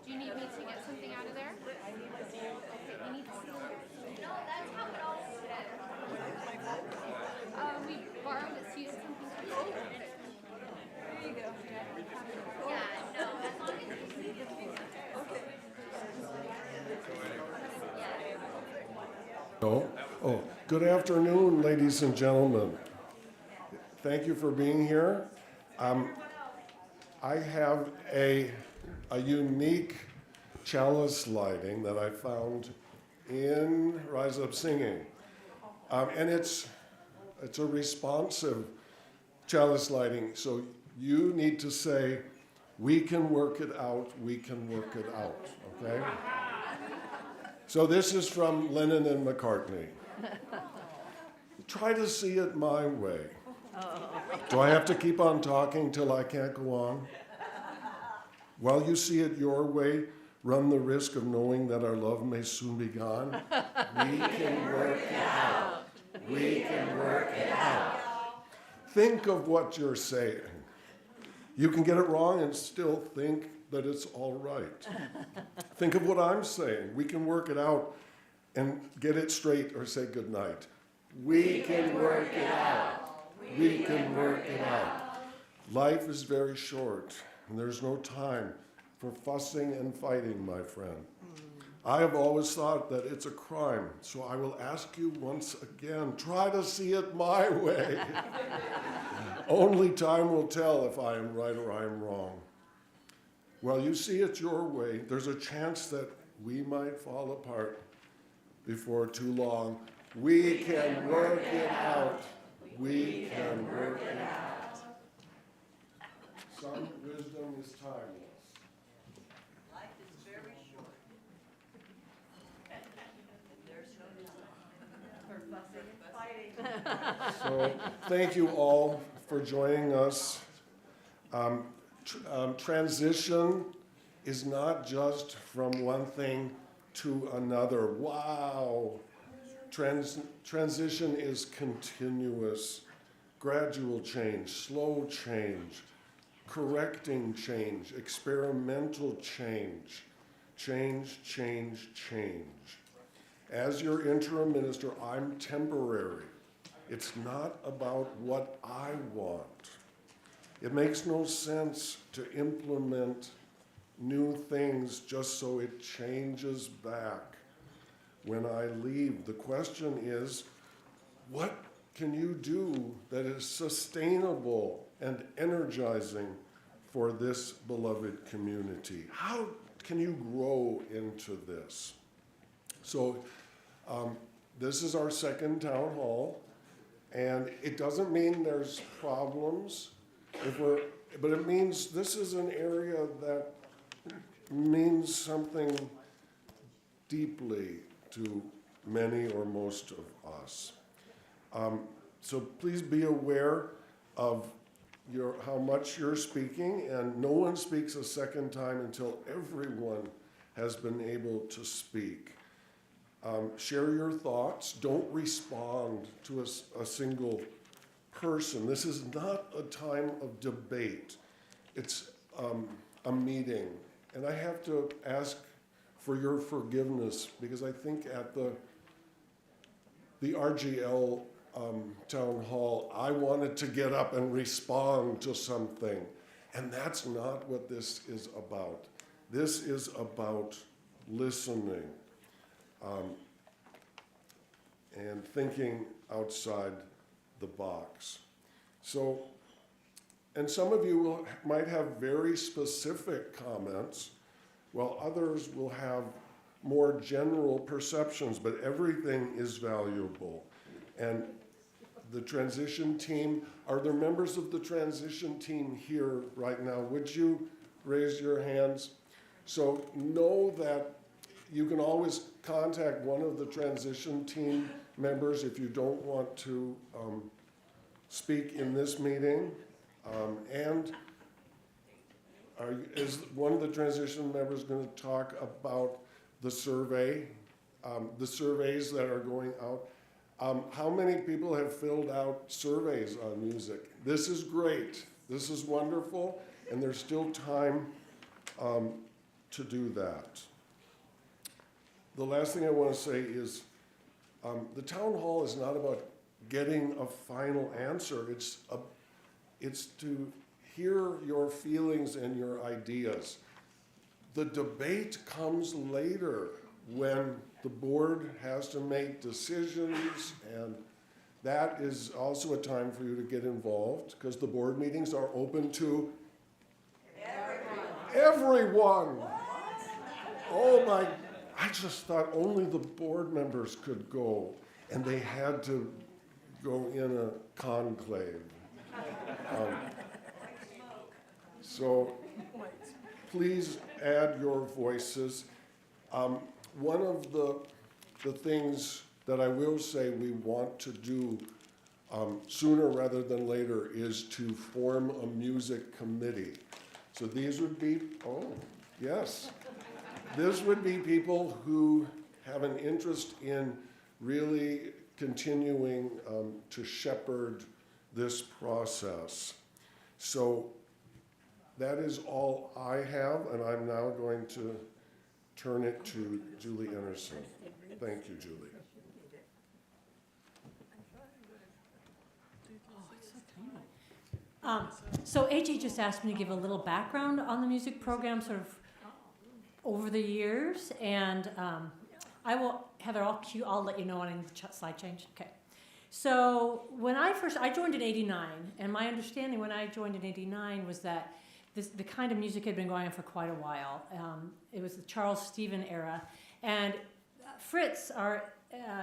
S7: Do you need me to get something out of there? Okay, you need to see. No, that's how it always is. We borrowed it, so you have something to hold. There you go. Yeah, no, as long as you see the
S4: Good afternoon, ladies and gentlemen. Thank you for being here. I have a unique chalice lighting that I found in Rise Up Singing. And it's a responsive chalice lighting, so you need to say, we can work it out, we can work it out, okay? So this is from Lennon and McCartney. Try to see it my way. Do I have to keep on talking till I can't go on? While you see it your way, run the risk of knowing that our love may soon be gone. We can work it out. We can work it out. Think of what you're saying. You can get it wrong and still think that it's all right. Think of what I'm saying. We can work it out and get it straight or say goodnight. We can work it out. We can work it out. Life is very short. And there's no time for fussing and fighting, my friend. I have always thought that it's a crime, so I will ask you once again, try to see it my way. Only time will tell if I am right or I am wrong. Well, you see it your way. There's a chance that we might fall apart before too long. We can work it out. We can work it out. Some wisdom is timeless.
S5: Life is very short. There's no time for fussing and fighting.
S4: So thank you all for joining us. Transition is not just from one thing to another. Wow. Transition is continuous, gradual change, slow change, correcting change, experimental change, change. As your interim minister, I'm temporary. It's not about what I want. It makes no sense to implement new things just so it changes back when I leave. The question is, what can you do that is sustainable and energizing for this beloved community? How can you grow into this? So this is our second town hall, and it doesn't mean there's problems, but it means this is an area that means something deeply to many or most of us. So please be aware of how much you're speaking, and no one speaks a second time until everyone has been able to speak. Share your thoughts. Don't respond to a single person. This is not a time of debate. It's a meeting. And I have to ask for your forgiveness, because I think at the RGL town hall, I wanted to get up and respond to something. And that's not what this is about. This is about listening and thinking outside the box. So, and some of you might have very specific comments, while others will have more general perceptions, but everything is valuable. And the transition team, are there members of the transition team here right now? Would you raise your hands? So know that you can always contact one of the transition team members if you don't want to speak in this meeting. Is one of the transition members going to talk about the survey, the surveys that are going out? How many people have filled out surveys on music? This is great. This is wonderful, and there's still time to do that. The last thing I want to say is the town hall is not about getting a final answer. It's to hear your feelings and your ideas. The debate comes later when the board has to make decisions, and that is also a time for you to get involved, because the board meetings are open to everyone. Oh my, I just thought only the board members could go, and they had to go in a conclave. So please add your voices. One of the things that I will say we want to do sooner rather than later is to form a music committee. So these would be, this would be people who have an interest in really continuing to shepherd this process. So that is all I have, and I'm now going to turn it to Julie Anderson. Thank you, Julie.
S3: Oh, it's so tiny. So AJ just asked me to give a little background on the music program, sort of over the years, and I will, Heather, I'll let you know when I need the slide change. Okay. So when I joined in '89, and my understanding when I joined in '89 was that the kind of music had been going on for quite a while. It was the Charles Stephen era, and Fritz, our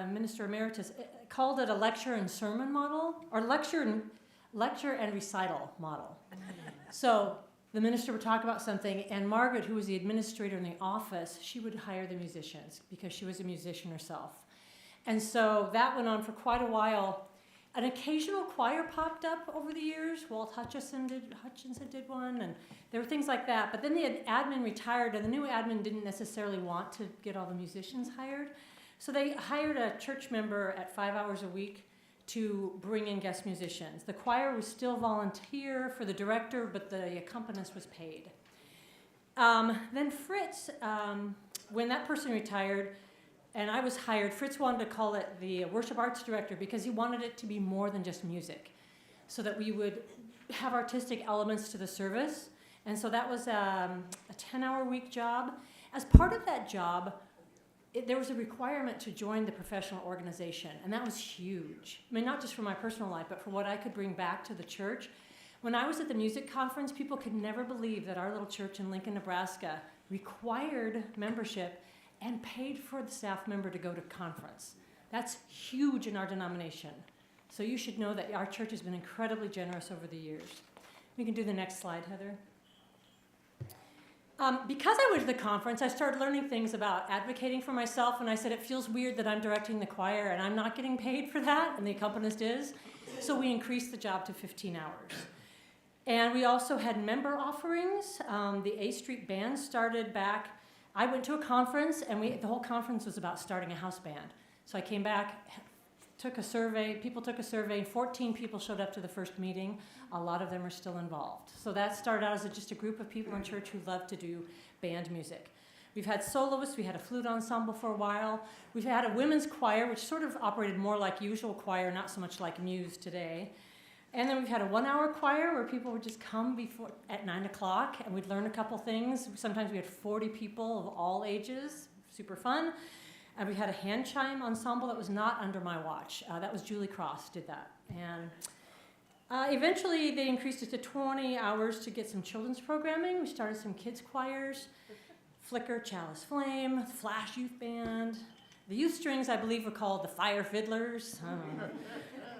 S3: minister emeritus, called it a lecture and sermon model, or lecture and recital model. So the minister would talk about something, and Margaret, who was the administrator in the office, she would hire the musicians because she was a musician herself. And so that went on for quite a while. An occasional choir popped up over the years. Walt Hutchinson did one, and there were things like that. But then the admin retired, and the new admin didn't necessarily want to get all the musicians hired. So they hired a church member at 5 hours a week to bring in guest musicians. The choir was still volunteer for the director, but the accompanist was paid. Then Fritz, when that person retired, and I was hired, Fritz wanted to call it the worship arts director because he wanted it to be more than just music, so that we would have artistic elements to the service. And so that was a 10-hour-week job. As part of that job, there was a requirement to join the professional organization, and that was huge. I mean, not just for my personal life, but for what I could bring back to the church. When I was at the music conference, people could never believe that our little church in Lincoln, Nebraska required membership and paid for the staff member to go to conference. That's huge in our denomination. So you should know that our church has been incredibly generous over the years. We can do the next slide, Heather. Because I went to the conference, I started learning things about advocating for myself, and I said it feels weird that I'm directing the choir and I'm not getting paid for that, and the accompanist is. So we increased the job to 15 hours. And we also had member offerings. The A Street Band started back. I went to a conference, and the whole conference was about starting a house band. So I came back, took a survey, 14 people showed up to the first meeting. A lot of them are still involved. So that started out as just a group of people in church who love to do band music. We've had soloists, we had a flute ensemble for a while. We've had a women's choir, which sort of operated more like usual choir, not so much like Muse today. And then we've had a 1-hour choir where people would just come at 9 o'clock, and we'd learn a couple things. Sometimes we had 40 people of all ages, super fun. And we had a hand chime ensemble that was not under my watch. That was Julie Cross did that. And eventually they increased it to 20 hours to get some children's programming. We started some kids choirs, Flicker, Chalice Flame, Flash Youth Band. The youth strings, I believe, were called the Fire Fiddlers.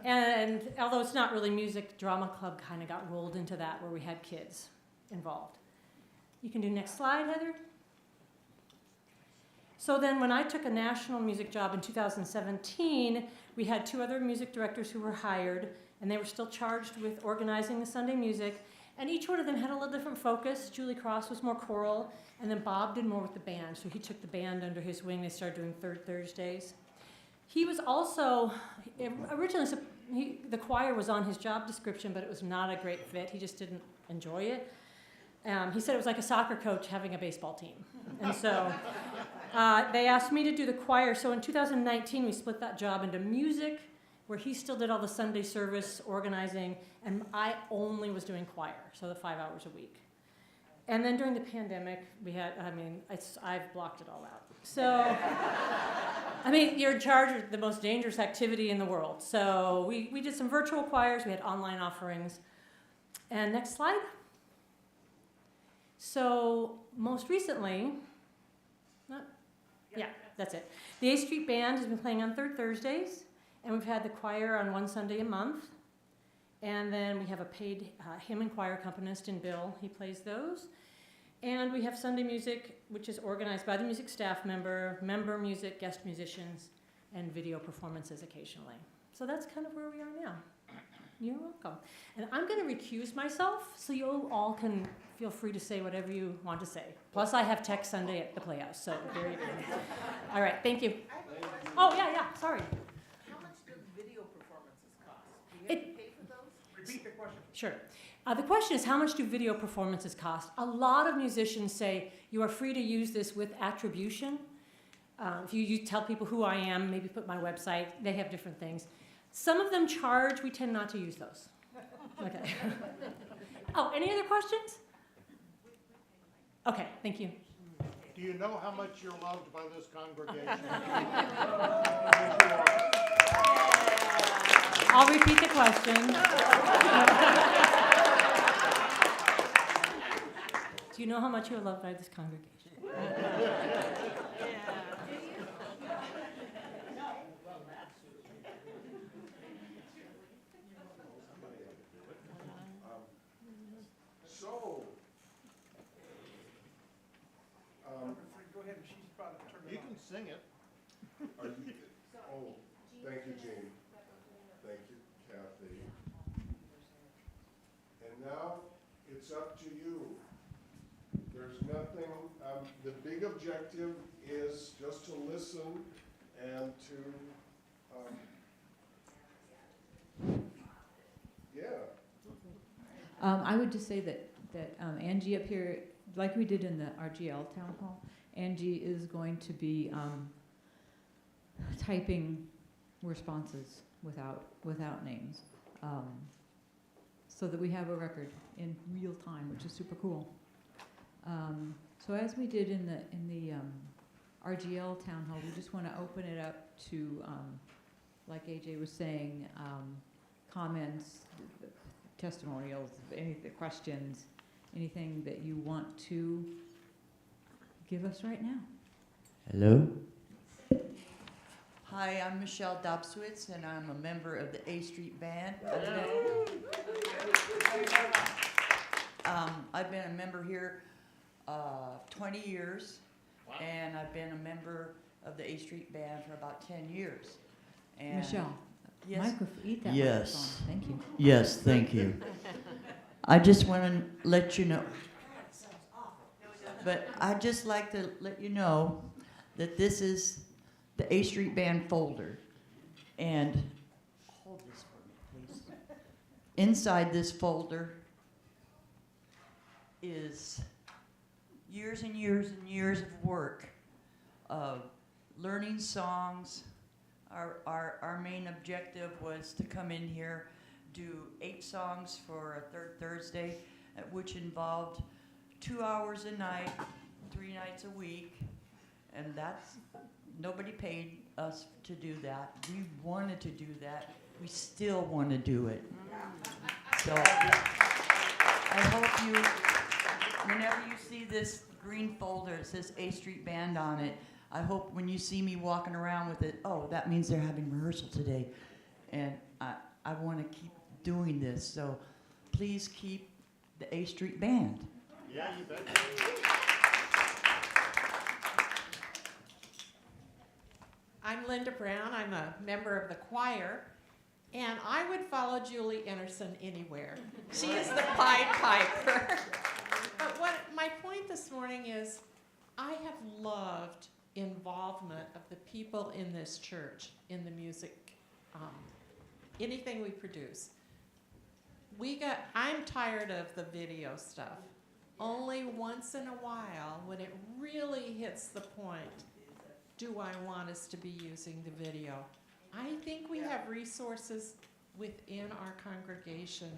S3: And although it's not really music, Drama Club kind of got rolled into that where we had kids involved. You can do next slide, Heather. So then when I took a national music job in 2017, we had 2 other music directors who were hired, and they were still charged with organizing the Sunday music. And each one of them had a little different focus. Julie Cross was more choral, and then Bob did more with the band. So he took the band under his wing. They started doing third Thursdays. He was also, originally, the choir was on his job description, but it was not a great fit. He just didn't enjoy it. He said it was like a soccer coach having a baseball team. And so they asked me to do the choir. So in 2019, we split that job into music, where he still did all the Sunday service organizing, and I only was doing choir, so the 5 hours a week. And then during the pandemic, I've blocked it all out. So, you're in charge of the most dangerous activity in the world. So we did some virtual choirs, we had online offerings. And next slide. So most recently, that's it. The A Street Band has been playing on third Thursdays, and we've had the choir on 1 Sunday a month. And then we have a paid hymn and choir accompanist in Bill. He plays those. And we have Sunday music, which is organized by the music staff member music, guest musicians, and video performances occasionally. So that's kind of where we are now. You're welcome. And I'm going to recuse myself, so you all can feel free to say whatever you want to say. Plus, I have Tech Sunday at the Playhouse, so there you go. All right, thank you. Oh, yeah, sorry.
S9: How much do video performances cost? Do you have to pay for those?
S8: Repeat the question.
S3: Sure. The question is, how much do video performances cost? A lot of musicians say you are free to use this with attribution. If you tell people who I am, maybe put my website, they have different things. Some of them charge, we tend not to use those. Okay. Oh, any other questions? Okay, thank you.
S10: Do you know how much you're loved by this congregation?
S3: I'll repeat the question. Do you know how much you're loved by this congregation?
S4: So,
S9: Go ahead, she's about to turn it on.
S10: You can sing it.
S4: are you, oh, thank you, Jean. Thank you, Kathy. And now, it's up to you. There's nothing, the big objective is just to listen and to, yeah.
S11: I would just say that Angie up here, like we did in the RGL town hall, Angie is going to be typing responses without names, so that we have a record in real time, which is super cool. So as we did in the RGL town hall, we just want to open it up to, like AJ was saying, comments, testimonials, any of the questions, anything that you want to give us right now.
S12: Hello. Hi, I'm Michelle Dobswitz, and I'm a member of the A Street Band. I've been a member here 20 years, and I've been a member of the A Street Band for about 10 years. And
S11: Michelle,
S12: yes.
S11: eat that
S12: Yes.
S11: microphone. Thank you.
S12: Yes, thank you. I just want to let you know. But I'd just like to let you know that this is the A Street Band folder. And hold this for me, please. Inside this folder is years and years and years of work of learning songs. Our main objective was to come in here, do 8 songs for a third Thursday, which involved 2 hours a night, 3 nights a week, and that's, nobody paid us to do that. We wanted to do that. We still want to do it. So I hope you, whenever you see this green folder, it says A Street Band on it, I hope when you see me walking around with it, oh, that means they're having rehearsal today. And I want to keep doing this, so please keep the A Street Band.
S10: Yeah, you bet.
S2: I'm Linda Brown. I'm a member of the choir, and I would follow Julie Anderson anywhere. She is the Pied Piper. But what my point this morning is, I have loved involvement of the people in this church in the music, anything we produce. I'm tired of the video stuff. Only once in a while, when it really hits the point, do I want us to be using the video. I think we have resources within our congregation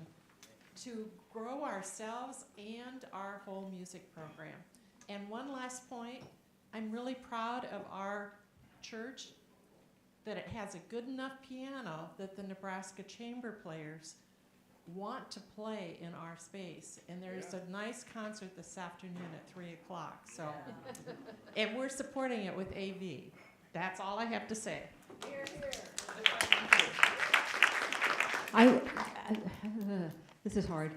S2: to grow ourselves and our whole music program. And one last point, I'm really proud of our church that it has a good enough piano that the Nebraska Chamber Players want to play in our space. And there's a nice concert this afternoon at 3 o'clock. So, and we're supporting it with AV. That's all I have to say.
S7: Here, here.
S11: This is hard.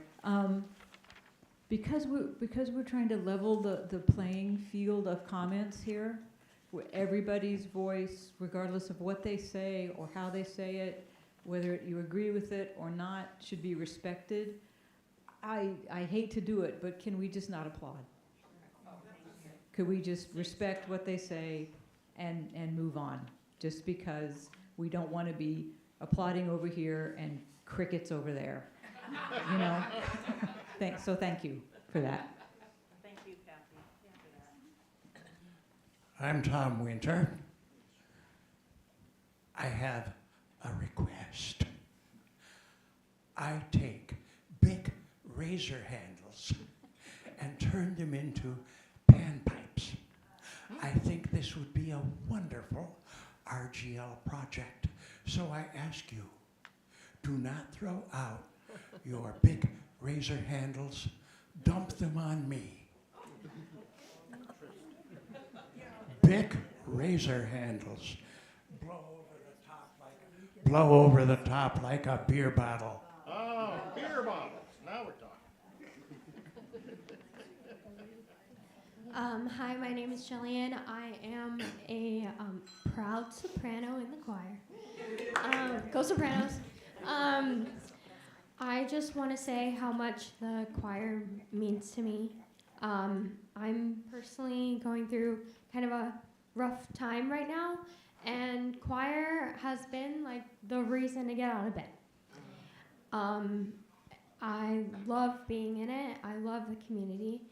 S11: Because we're trying to level the playing field of comments here, where everybody's voice, regardless of what they say or how they say it, whether you agree with it or not, should be respected. I hate to do it, but can we just not applaud? Could we just respect what they say and move on? Just because we don't want to be applauding over here and crickets over there, you know? So thank you for that.
S5: Thank you, Kathy, for that.
S13: I'm Tom Winter. I have a request. I take big razor handles and turn them into panpipes. I think this would be a wonderful RGL project. So I ask you, do not throw out your big razor handles. Dump them on me. Big razor handles. Blow over the top like a beer bottle.
S10: Oh, beer bottles, now we're talking.
S14: Hi, my name is Jillian. I am a proud soprano in the choir. Go Sopranos. I just want to say how much the choir means to me. I'm personally going through kind of a rough time right now, and choir has been like the reason to get out of bed. I love being in it. I love the community.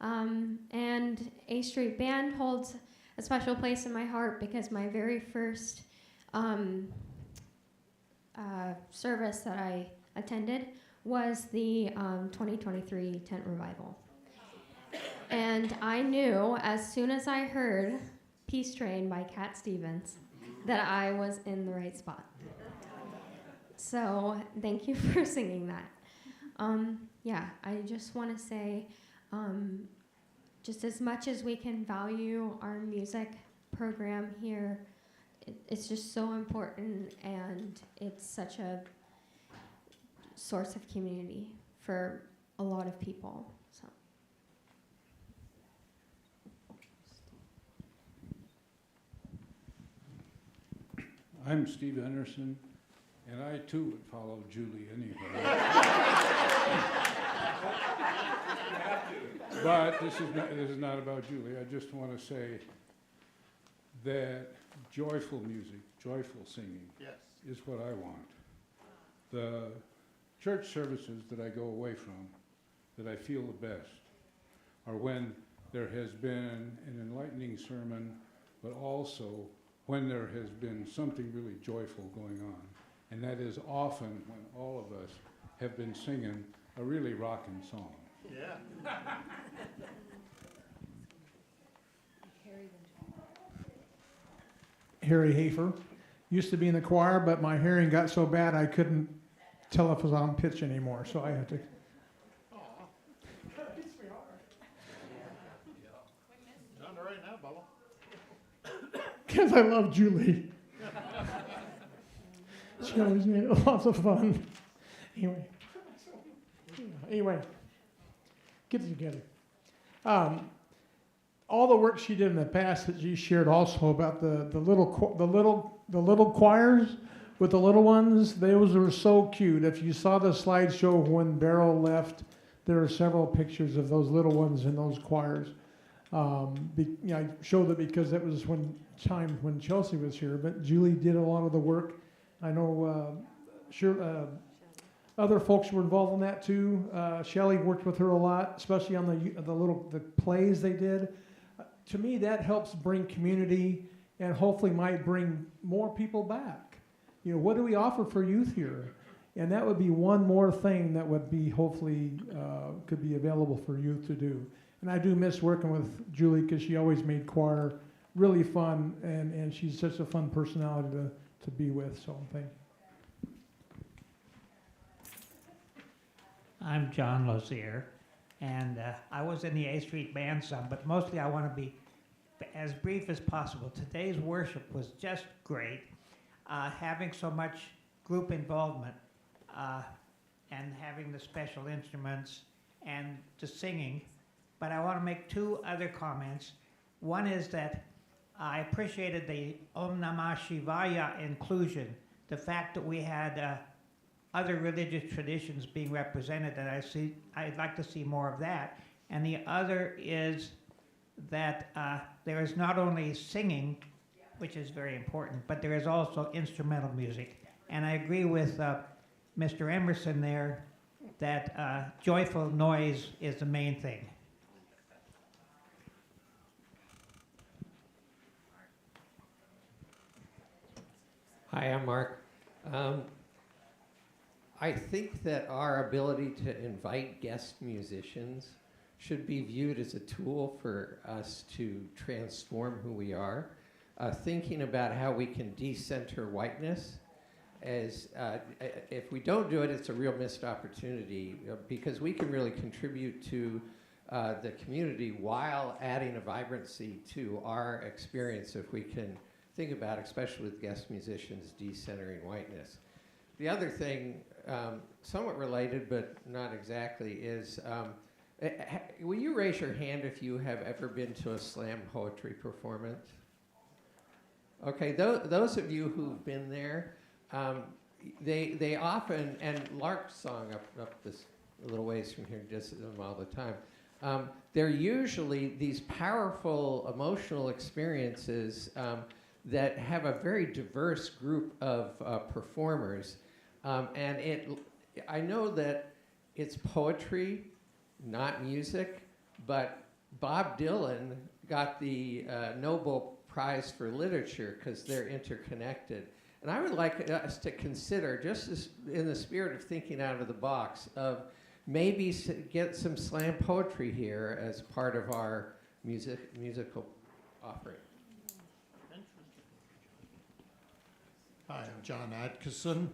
S14: And A Street Band holds a special place in my heart because my very first service that I attended was the 2023 Tent Revival. And I knew as soon as I heard Peace Train by Cat Stevens that I was in the right spot. So thank you for singing that. Yeah, I just want to say, just as much as we can value our music program here, it's just so important, and it's such a source of community for a lot of people. So.
S15: I'm Steve Henderson, and I too would follow Julie anywhere. But this is not about Julie. I just want to say that joyful music, joyful singing,
S10: Yes.
S15: is what I want. The church services that I go away from, that I feel the best, are when there has been an enlightening sermon, but also when there has been something really joyful going on. And that is often when all of us have been singing a really rocking song.
S10: Yeah.
S16: Harry Hafer. Used to be in the choir, but my hearing got so bad I couldn't tell if it was on pitch anymore, so I had to.
S10: Done right now, Bubba.
S16: Because I love Julie. She always made it lots of fun. Anyway, get it together. All the work she did in the past that she shared also about the little choirs with the little ones, those were so cute. If you saw the slideshow when Beryl left, there are several pictures of those little ones in those choirs. I showed it because it was when Chelsea was here, but Julie did a lot of the work. I know other folks were involved in that too. Shelley worked with her a lot, especially on the plays they did. To me, that helps bring community and hopefully might bring more people back. You know, what do we offer for youth here? And that would be one more thing that would be hopefully could be available for youth to do. And I do miss working with Julie because she always made choir really fun, and she's such a fun personality to be with, so thank you.
S17: I'm John Lozier, and I was in the A Street Band some, but mostly I want to be as brief as possible. Today's worship was just great, having so much group involvement and having the special instruments and the singing. But I want to make two other comments. One is that I appreciated the Om Namah Shivaya inclusion, the fact that we had other religious traditions being represented, and I'd like to see more of that. And the other is that there is not only singing, which is very important, but there is also instrumental music. And I agree with Mr. Emerson there that joyful noise is the main thing.
S18: Hi, I'm Mark. I think that our ability to invite guest musicians should be viewed as a tool for us to transform who we are. Thinking about how we can decenter whiteness, as if we don't do it, it's a real missed opportunity because we can really contribute to the community while adding a vibrancy to our experience if we can think about, especially with guest musicians, decentering whiteness. The other thing, somewhat related but not exactly, is will you raise your hand if you have ever been to a slam poetry performance? Okay, those of you who've been there, they often, and Lark's song up this a little ways from here just them all the time, they're usually these powerful emotional experiences that have a very diverse group of performers. And I know that it's poetry, not music, but Bob Dylan got the Nobel Prize for Literature because they're interconnected. And I would like us to consider, just as in the spirit of thinking out of the box, of maybe get some slam poetry here as part of our musical offering.
S10: Hi, I'm John Atkinson.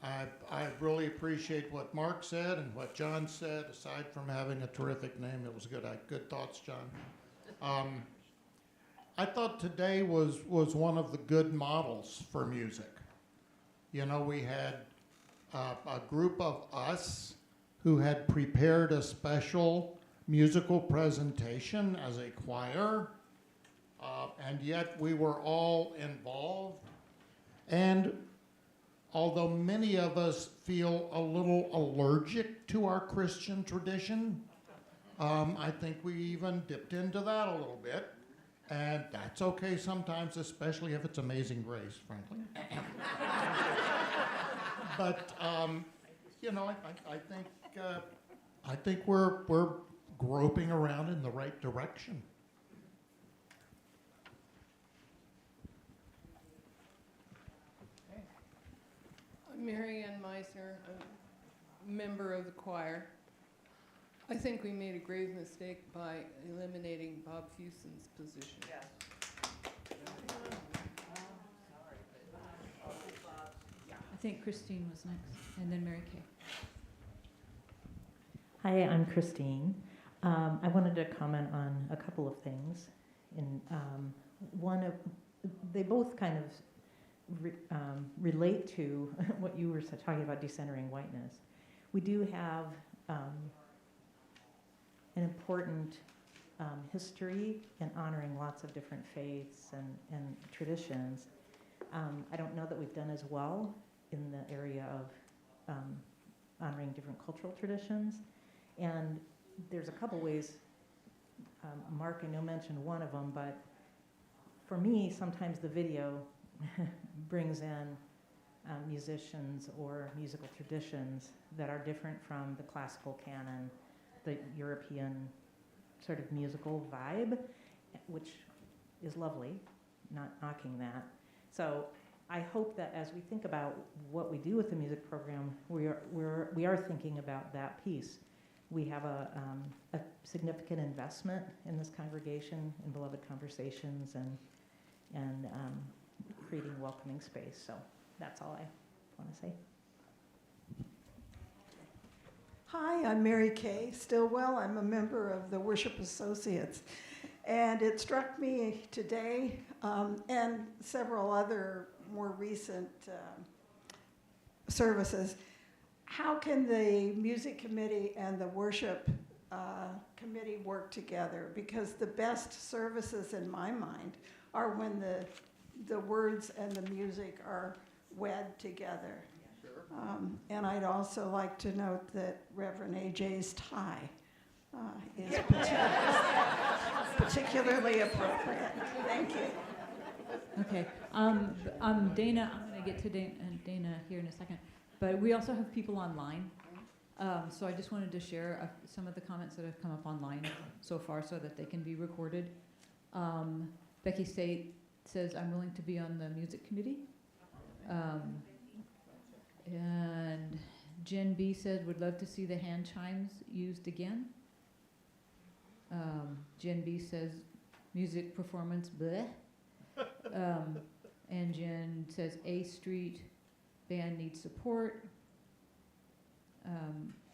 S10: I really appreciate what Mark said and what John said. Aside from having a terrific name, it was good. Good thoughts, John. I thought today was one of the good models for music. You know, we had a group of us who had prepared a special musical presentation as a choir, and yet we were all involved. And although many of us feel a little allergic to our Christian tradition, I think we even dipped into that a little bit. And that's okay sometimes, especially if it's Amazing Grace, frankly. But, you know, I think we're groping around in the right direction.
S7: I'm Mary Ann Meisner, a member of the choir. I think we made a grave mistake by eliminating Bob Fuson's position.
S9: Yes.
S11: I think Christine was next, and then Mary Kay.
S19: Hi, I'm Christine. I wanted to comment on a couple of things. They both kind of relate to what you were talking about, decentering whiteness. We do have an important history in honoring lots of different faiths and traditions. I don't know that we've done as well in the area of honoring different cultural traditions. And there's a couple ways, Mark, I know mentioned one of them, but for me, sometimes the video brings in musicians or musical traditions that are different from the classical canon, the European sort of musical vibe, which is lovely, not knocking that. So I hope that as we think about what we do with the music program, we are thinking about that piece. We have a significant investment in this congregation in Beloved Conversations and creating welcoming space. So that's all I want to say.
S6: Hi, I'm Mary Kay Stillwell. I'm a member of the Worship Associates. And it struck me today and several other more recent services, how can the music committee and the worship committee work together? Because the best services in my mind are when the words and the music are wed together. And I'd also like to note that Reverend AJ's tie is particularly appropriate. Thank you.
S11: Okay. Dana, I'm going to get to Dana here in a second. But we also have people online. So I just wanted to share some of the comments that have come up online so far so that they can be recorded. Becky State says, I'm willing to be on the music committee. And Jen B said, would love to see the hand chimes used again. Jen B says, music performance, bleh. And Jen says, A Street band needs support.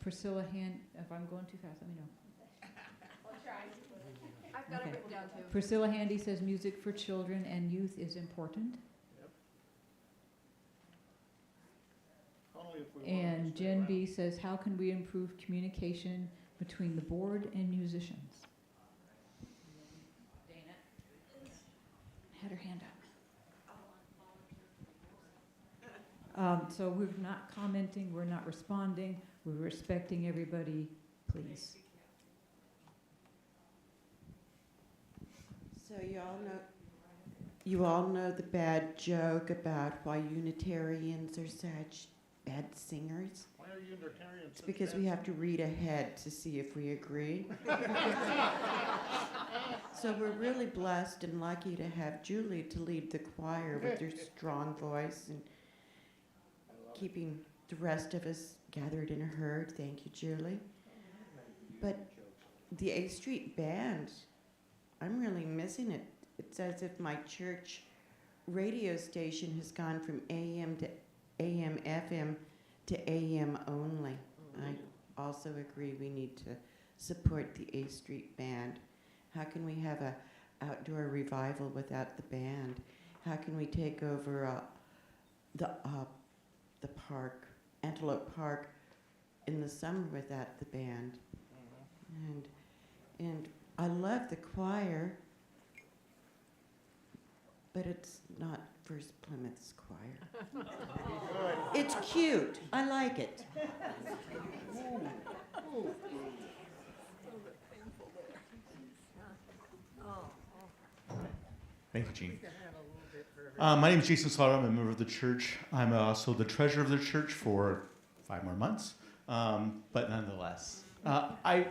S11: Priscilla Hand, if I'm going too fast, let me know.
S7: I'll try. I've got it written down too.
S11: Priscilla Handy says, music for children and youth is important.
S1: Only if we want
S11: And
S1: to stay
S11: Jen
S1: around.
S11: B says, how can we improve communication between the board and musicians? Dana had her hand up. So we're not commenting, we're not responding, we're respecting everybody, please.
S20: So you all know the bad joke about why Unitarians are such bad singers?
S1: Why are Unitarians
S20: It's
S1: such
S20: because
S1: bad
S20: we have to read ahead to see if we agree. So we're really blessed and lucky to have Julie to lead the choir with her strong voice and keeping the rest of us gathered in a herd. Thank you, Julie. But the A Street Band, I'm really missing it. It's as if my church radio station has gone from AM to AM, FM to AM only. I also agree we need to support the A Street Band. How can we have a outdoor revival without the band? How can we take over the park, Antelope Park, in the summer without the band? And I love the choir, but it's not First Plymouth's choir. It's cute. I like it.
S1: Thank you, Gene. My name is Jason Slaughter. I'm a member of the church. I'm also the treasurer of the church for 5 more months, but nonetheless. My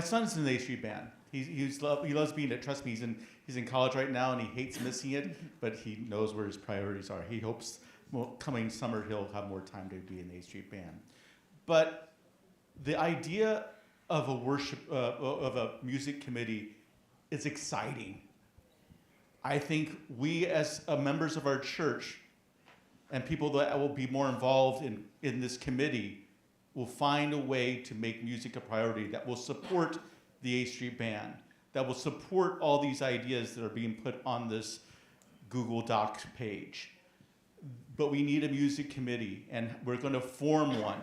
S1: son's in the A Street Band. He loves being it. Trust me, he's in college right now and he hates missing it, but he knows where his priorities are. He hopes coming summer he'll have more time to be in the A Street Band. But the idea of a of a music committee is exciting. I think we as members of our church and people that will be more involved in this committee will find a way to make music a priority that will support the A Street Band, that will support all these ideas that are being put on this Google Docs page. But we need a music committee, and we're going to form one.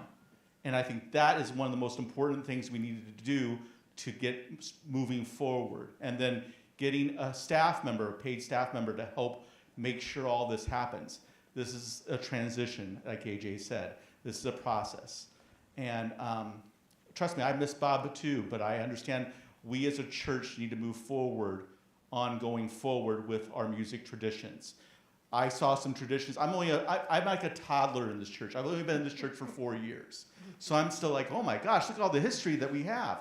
S1: And I think that is one of the most important things we needed to do to get moving forward. And then getting a staff member, a paid staff member, to help make sure all this happens. This is a transition, like AJ said. This is a process. And trust me, I miss Bob too, but I understand we as a church need to move forward on going forward with our music traditions. I saw some traditions. I'm like a toddler in this church. I've only been in this church for 4 years. So I'm still like, oh my gosh, look at all the history that we have.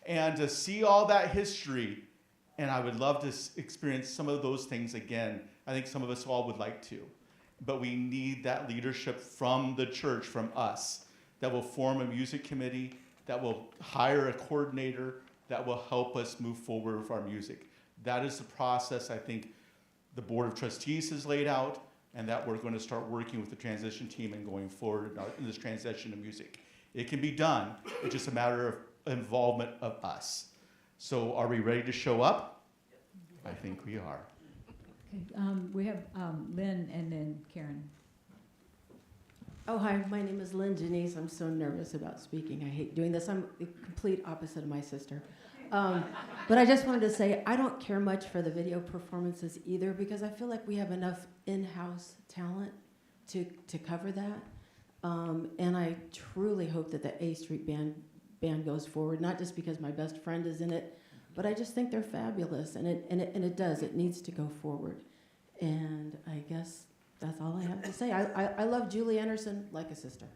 S1: And to see all that history, and I would love to experience some of those things again. I think some of us all would like to. But we need that leadership from the church, from us, that will form a music committee, that will hire a coordinator, that will help us move forward with our music. That is the process I think the Board of Trustees has laid out, and that we're going to start working with the transition team and going forward in this transition to music. It can be done. It's just a matter of involvement of us. So are we ready to show up? I think we are.
S11: Okay, we have Lynn and then Karen.
S21: Oh, hi, my name is Lynn Janice. I'm so nervous about speaking. I hate doing this. I'm the complete opposite of my sister. But I just wanted to say I don't care much for the video performances either, because I feel like we have enough in-house talent to cover that. And I truly hope that the A Street Band goes forward, not just because my best friend is in it, but I just think they're fabulous, and it does. It needs to go forward. And I guess that's all I have to say. I love Julie Anderson like a sister.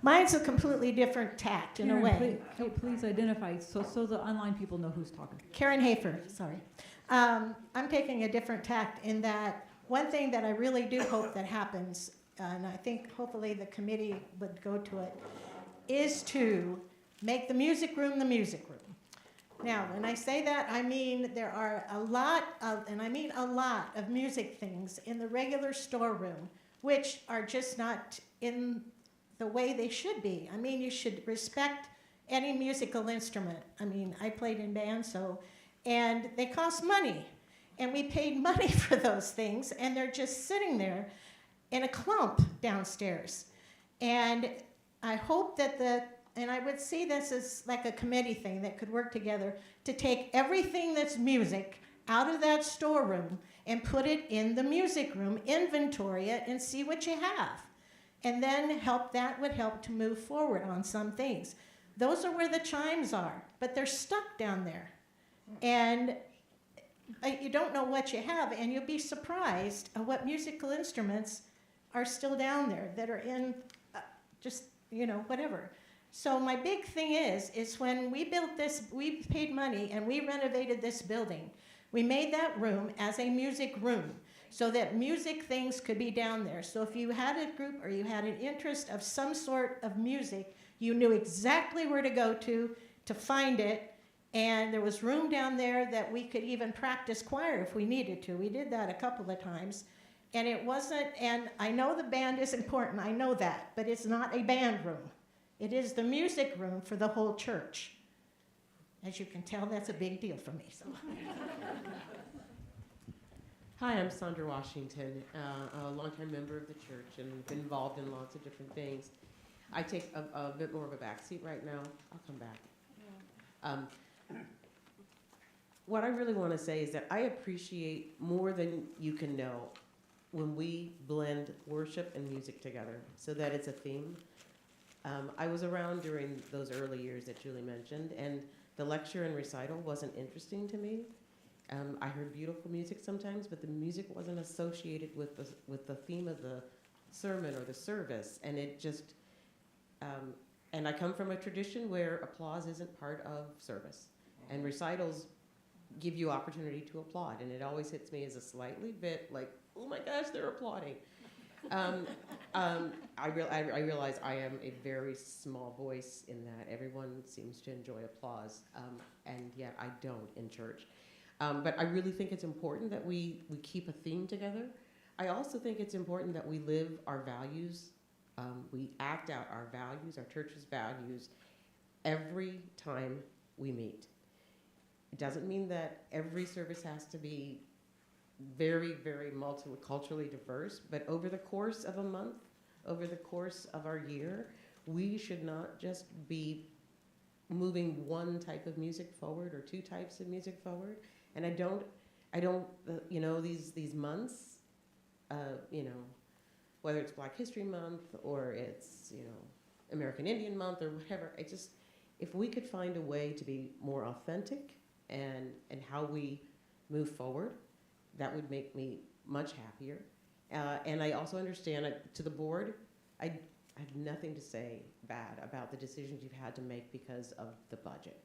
S6: Mine's a completely different tact in a way.
S11: Please identify so the online people know who's talking.
S6: Karen Hafer, sorry.
S8: I'm taking a different tact in that one thing that I really do hope that happens, and I think hopefully the committee would go to it, is to make the music room the music room. Now, when I say that, I mean there are a lot of, and I mean a lot of music things in the regular storeroom, which are just not in the way they should be. I mean, you should respect any musical instrument. I mean, I played in band, and they cost money. And we paid money for those things, and they're just sitting there in a clump downstairs. And I hope that and I would see this as like a committee thing that could work together to take everything that's music out of that storeroom and put it in the music room, inventory it, and see what you have. And then that would help to move forward on some things. Those are where the chimes are, but they're stuck down there. And you don't know what you have, and you'll be surprised at what musical instruments are still down there that are in just, whatever. So my big thing is when we built this, we paid money and we renovated this building. We made that room as a music room so that music things could be down there. So if you had a group or you had an interest of some sort of music, you knew exactly where to go to find it. And there was room down there that we could even practice choir if we needed to. We did that a couple of times. And it wasn't, and I know the band is important, I know that, but it's not a band room. It is the music room for the whole church. As you can tell, that's a big deal for me. So.
S22: Hi, I'm Sandra Washington, a longtime member of the church and been involved in lots of different things. I take a bit more of a backseat right now. I'll come back. What I really want to say is that I appreciate more than you can know when we blend worship and music together so that it's a theme. I was around during those early years that Julie mentioned, and the lecture and recital wasn't interesting to me. I heard beautiful music sometimes, but the music wasn't associated with the theme of the sermon or the service, and it just, and I come from a tradition where applause isn't part of service, and recitals give you opportunity to applaud, and it always hits me as a slightly bit like, oh my gosh, they're applauding. I realize I am a very small voice in that. Everyone seems to enjoy applause, and yet I don't in church. But I really think it's important that we keep a theme together. I also think it's important that we live our values. We act out our values, our church's values, every time we meet. It doesn't mean that every service has to be very, very multiculturally diverse, but over the course of a month, over the course of our year, we should not just be moving one type of music forward or two types of music forward. And I don't, these months, whether it's Black History Month or it's, American Indian Month or whatever, if we could find a way to be more authentic and how we move forward, that would make me much happier. And I also understand to the board, I have nothing to say bad about the decisions you've had to make because of the budget.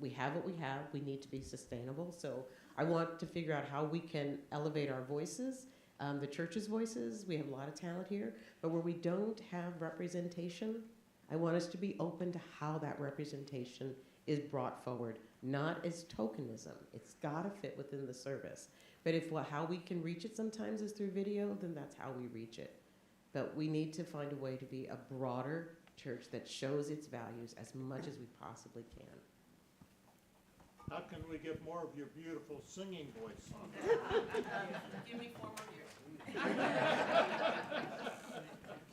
S22: We have what we have. We need to be sustainable. So I want to figure out how we can elevate our voices, the church's voices. We have a lot of talent here. But where we don't have representation, I want us to be open to how that representation is brought forward, not as tokenism. It's got to fit within the service. But how we can reach it sometimes is through video, then that's how we reach it. But we need to find a way to be a broader church that shows its values as much as we possibly can.
S10: How can we get more of your beautiful singing voice?
S22: Give me 4 more years.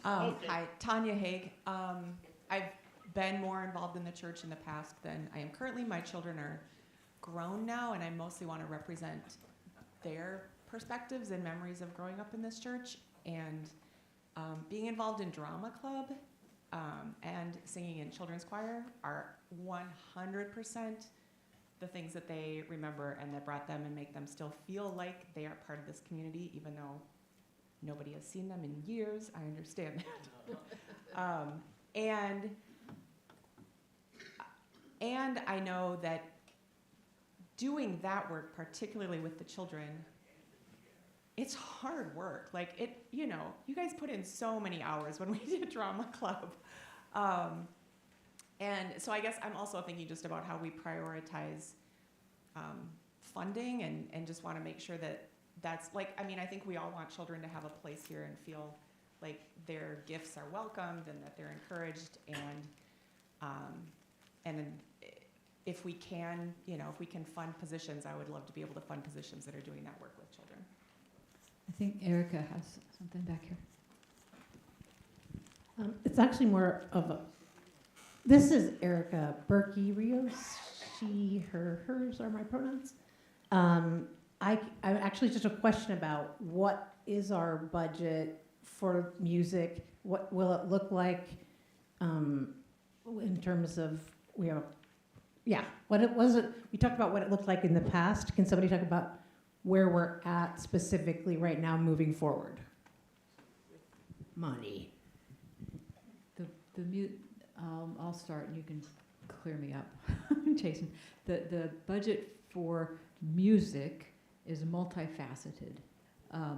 S23: Hi, Tanya Haig. I've been more involved in the church in the past than I am currently. My children are grown now, and I mostly want to represent their perspectives and memories of growing up in this church. And being involved in drama club and singing in children's choir are 100% the things that they remember and that brought them and make them still feel like they are part of this community, even though nobody has seen them in years. I understand that. And I know that doing that work, particularly with the children, it's hard work. Like it, you know, you guys put in so many hours when we did drama club. And so I guess I'm also thinking just about how we prioritize funding and just want to make sure that that's like, I mean, I think we all want children to have a place here and feel like their gifts are welcomed and that they're encouraged. And then if we can, you know, if we can fund positions, I would love to be able to fund positions that are doing that work with children.
S11: I think Erica has something back here.
S3: It's actually more of a, this is Erica Berkey Rios. She, her, hers are my pronouns. I actually just a question about what is our budget for music? What will it look like in terms of, you know, yeah, what it was, we talked about what it looked like in the past. Can somebody talk about where we're at specifically right now moving forward? Money.
S11: I'll start and you can clear me up, Jason. The budget for music is multifaceted.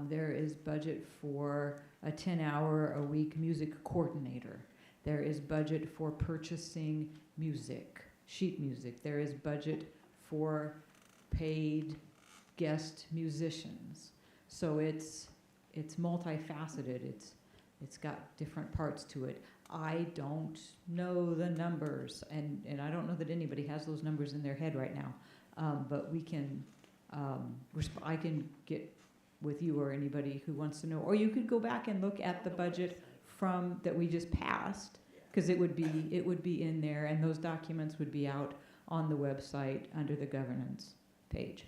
S11: There is budget for a 10-hour-a-week music coordinator. There is budget for purchasing music, sheet music. There is budget for paid guest musicians. So it's multifaceted. It's got different parts to it. I don't know the numbers, and I don't know that anybody has those numbers in their head right now. But we can, I can get with you or anybody who wants to know. Or you could go back and look at the budget from that we just passed, because it would be in there, and those documents would be out on the website under the governance page.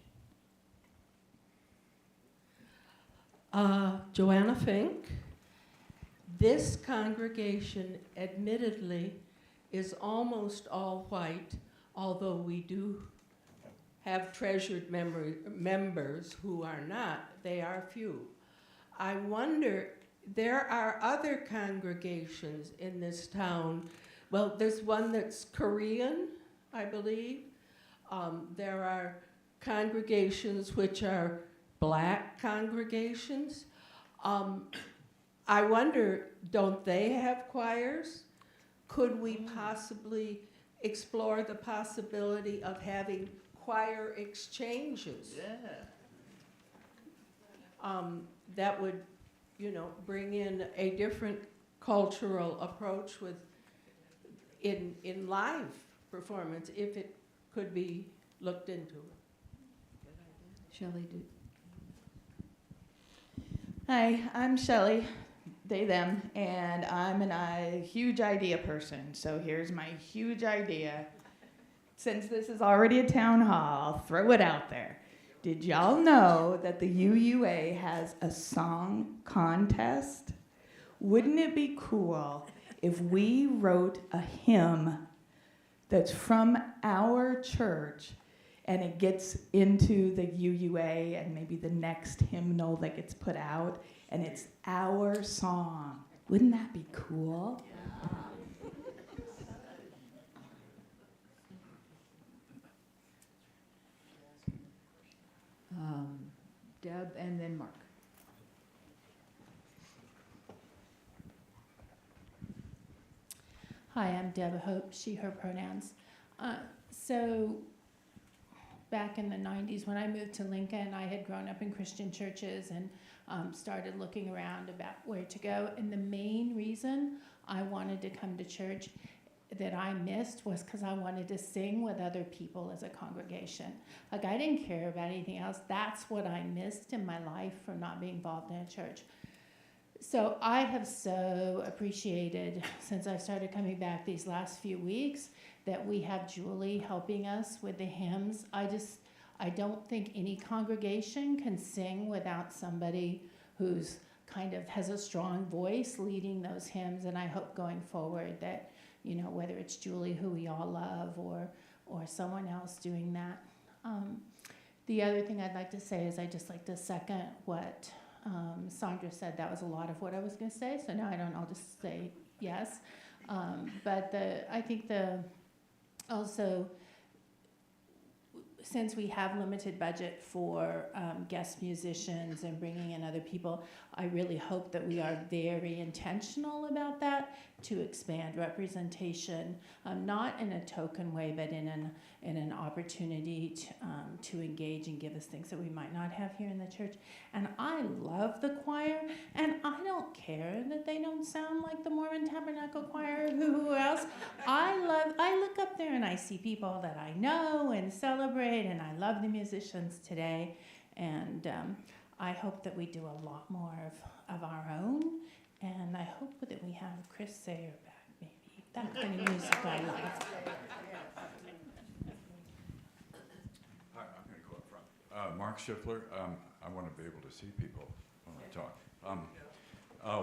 S4: Joanna Fink. This congregation admittedly is almost all white, although we do have treasured members who are not. They are few. I wonder, there are other congregations in this town. Well, there's one that's Korean, I believe. There are congregations which are black congregations. I wonder, don't they have choirs? Could we possibly explore the possibility of having choir exchanges?
S1: Yeah.
S4: That would, you know, bring in a different cultural approach in live performance, if it could be looked into.
S11: Shelley, do.
S12: Hi, I'm Shelley, they, them, and I'm a huge idea person. So here's my huge idea. Since this is already a town hall, I'll throw it out there. Did y'all know that the UUA has a song contest? Wouldn't it be cool if we wrote a hymn that's from our church and it gets into the UUA and maybe the next hymnal that gets put out, and it's our song? Wouldn't that be cool?
S11: Deb and then Mark.
S24: Hi, I'm Deb Hope, she, her pronouns. So back in the 90s when I moved to Lincoln, I had grown up in Christian churches and started looking around about where to go. And the main reason I wanted to come to church that I missed was because I wanted to sing with other people as a congregation. Like, I didn't care about anything else. That's what I missed in my life from not being involved in a church. So I have so appreciated, since I started coming back these last few weeks, that we have Julie helping us with the hymns. I don't think any congregation can sing without somebody who's kind of has a strong voice leading those hymns, and I hope going forward that, you know, whether it's Julie, who we all love, or someone else doing that. The other thing I'd like to say is I'd just like to second what Sandra said. That was a lot of what I was going to say, so now I'll just say yes. But I think also since we have limited budget for guest musicians and bringing in other people, I really hope that we are very intentional about that to expand representation, not in a token way, but in an opportunity to engage and give us things that we might not have here in the church. And I love the choir, and I don't care that they don't sound like the Mormon Tabernacle Choir, who else. I look up there and I see people that I know and celebrate, and I love the musicians today. And I hope that we do a lot more of our own, and I hope that we have Chris Sayer back, maybe. That kind of music I love.
S2: Hi, I'm going to go up front. Mark Schiffler. I want to be able to see people when I talk.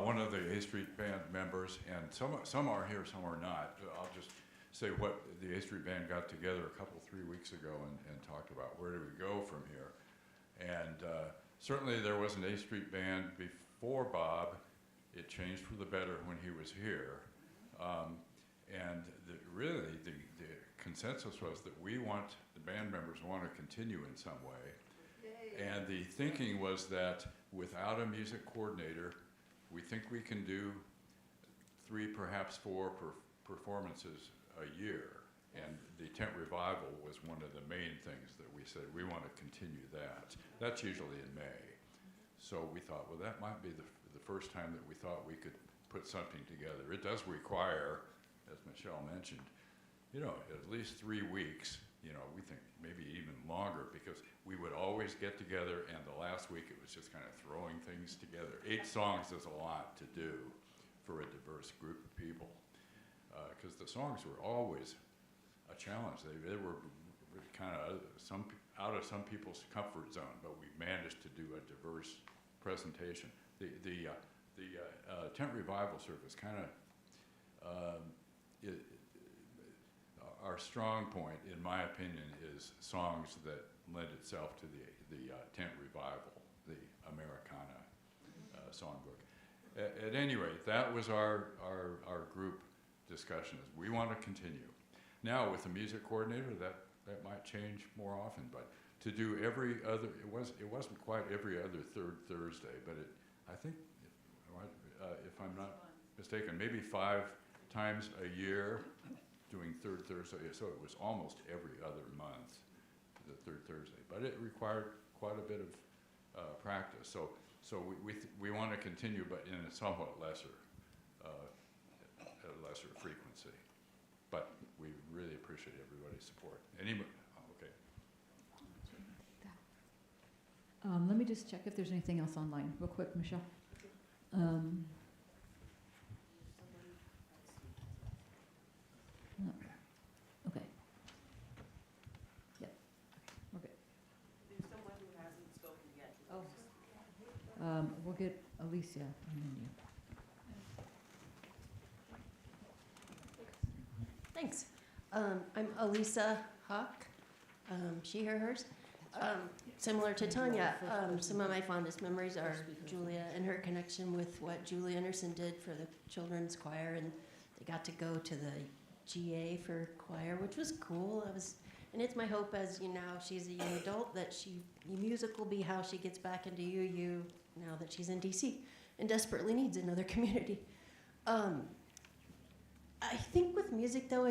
S2: One of the A Street Band members, and some are here, some are not. I'll just say what the A Street Band got together a 3 weeks ago and talked about where do we go from here. And certainly there was an A Street Band before Bob. It changed for the better when he was here. And really the consensus was that the band members want to continue in some way. And the thinking was that without a music coordinator, we think we can do 3, perhaps 4 performances a year. And the tent revival was one of the main things that we said, we want to continue that. That's usually in May. So we thought, well, that might be the first time that we thought we could put something together. It does require, as Michelle mentioned, at least 3 weeks. We think maybe even longer, because we would always get together, and the last week it was just kind of throwing things together. 8 songs is a lot to do for a diverse group of people, because the songs were always a challenge. They were kind of out of some people's comfort zone, but we managed to do a diverse presentation. The tent revival service kind of our strong point, in my opinion, is songs that lend itself to the tent revival, the Americana songbook. At any rate, that was our group discussion. We want to continue. Now with the music coordinator, that might change more often, but to do every other, it wasn't quite every other third Thursday, but I think, if I'm not mistaken, maybe 5 times a year doing third Thursday, so it was almost every other month, the third Thursday. But it required quite a bit of practice. So we want to continue, but in a somewhat lesser frequency. But we really appreciate everybody's support. Okay.
S11: Let me just check if there's anything else online, real quick, Michelle. No. Okay. Yep. Okay.
S9: There's someone who hasn't spoken yet.
S11: Oh. We'll get Alicia and then you.
S5: Thanks. I'm Elisa Hawk, she, her, hers. Similar to Tanya, some of my fondest memories are Julia and her connection with what Julie Anderson did for the children's choir, and they got to go to the GA for choir, which was cool. And it's my hope, as she's a young adult, that music will be how she gets back into UU now that she's in DC and desperately needs another community. I think with music, though,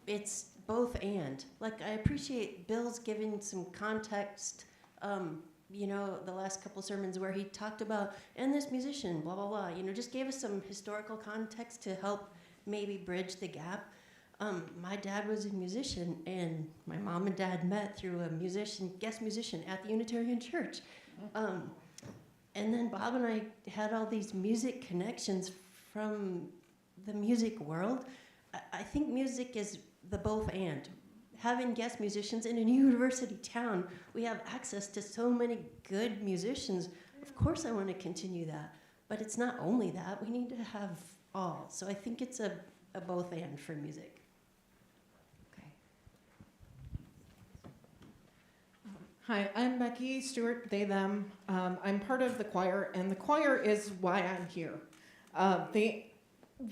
S5: it's both and. Like, I appreciate Bill's giving some context, the last couple sermons where he talked about, and this musician, blah, blah, blah, just gave us some historical context to help maybe bridge the gap. My dad was a musician, and my mom and dad met through a guest musician at the Unitarian Church. And then Bob and I had all these music connections from the music world. I think music is the both and. Having guest musicians in a university town, we have access to so many good musicians. Of course I want to continue that, but it's not only that, we need to have all. So I think it's a both and for music.
S13: Hi, I'm Becky Stewart, they, them. I'm part of the choir, and the choir is why I'm here. They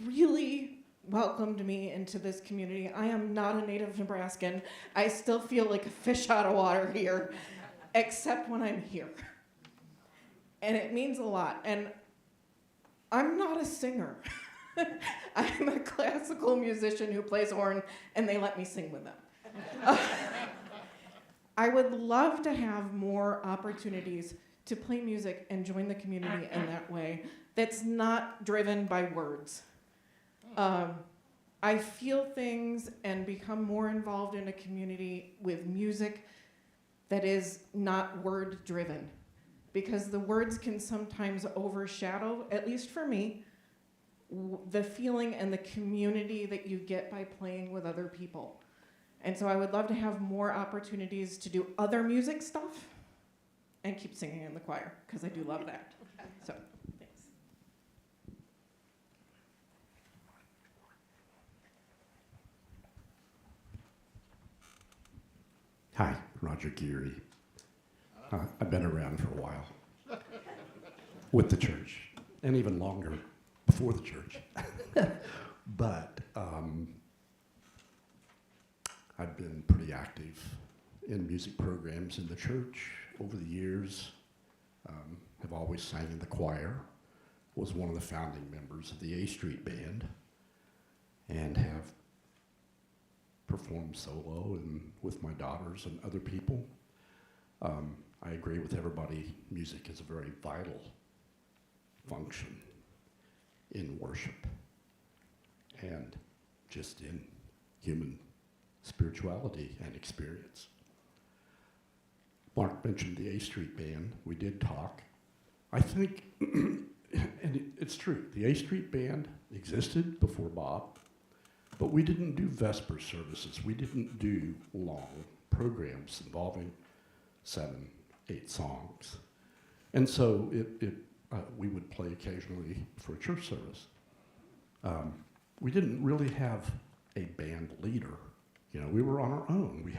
S13: really welcomed me into this community. I am not a native Nebraskan. I still feel like a fish out of water here, except when I'm here. And it means a lot. And I'm not a singer. I'm a classical musician who plays horn, and they let me sing with them. I would love to have more opportunities to play music and join the community in that way that's not driven by words. I feel things and become more involved in a community with music that is not word driven, because the words can sometimes overshadow, at least for me, the feeling and the community that you get by playing with other people. And so I would love to have more opportunities to do other music stuff and keep singing in the choir, because I do love that. So, thanks.
S14: Hi, Roger Geary. I've been around for a while with the church, and even longer before the church. But I've been pretty active in music programs in the church over the years. Have always sang in the choir, was one of the founding members of the A Street Band, and have performed solo and with my daughters and other people. I agree with everybody, music is a very vital function in worship and just in human spirituality and experience. Mark mentioned the A Street Band. We did talk. I think, and it's true, the A Street Band existed before Bob, but we didn't do Vesper services. We didn't do long programs involving 7, 8 songs. And so we would play occasionally for a church service. We didn't really have a band leader. You know, we were on our own. We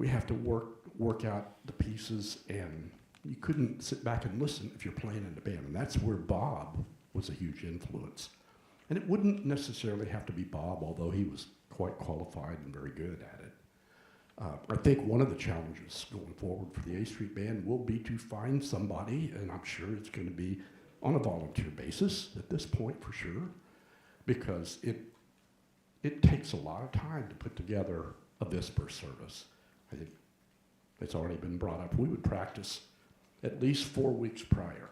S14: have to work out the pieces, and you couldn't sit back and listen if you're playing in the band. And that's where Bob was a huge influence. And it wouldn't necessarily have to be Bob, although he was quite qualified and very good at it. I think one of the challenges going forward for the A Street Band will be to find somebody, and I'm sure it's going to be on a volunteer basis at this point for sure, because it takes a lot of time to put together a Vesper service. I think it's already been brought up. We would practice at least 4 weeks prior,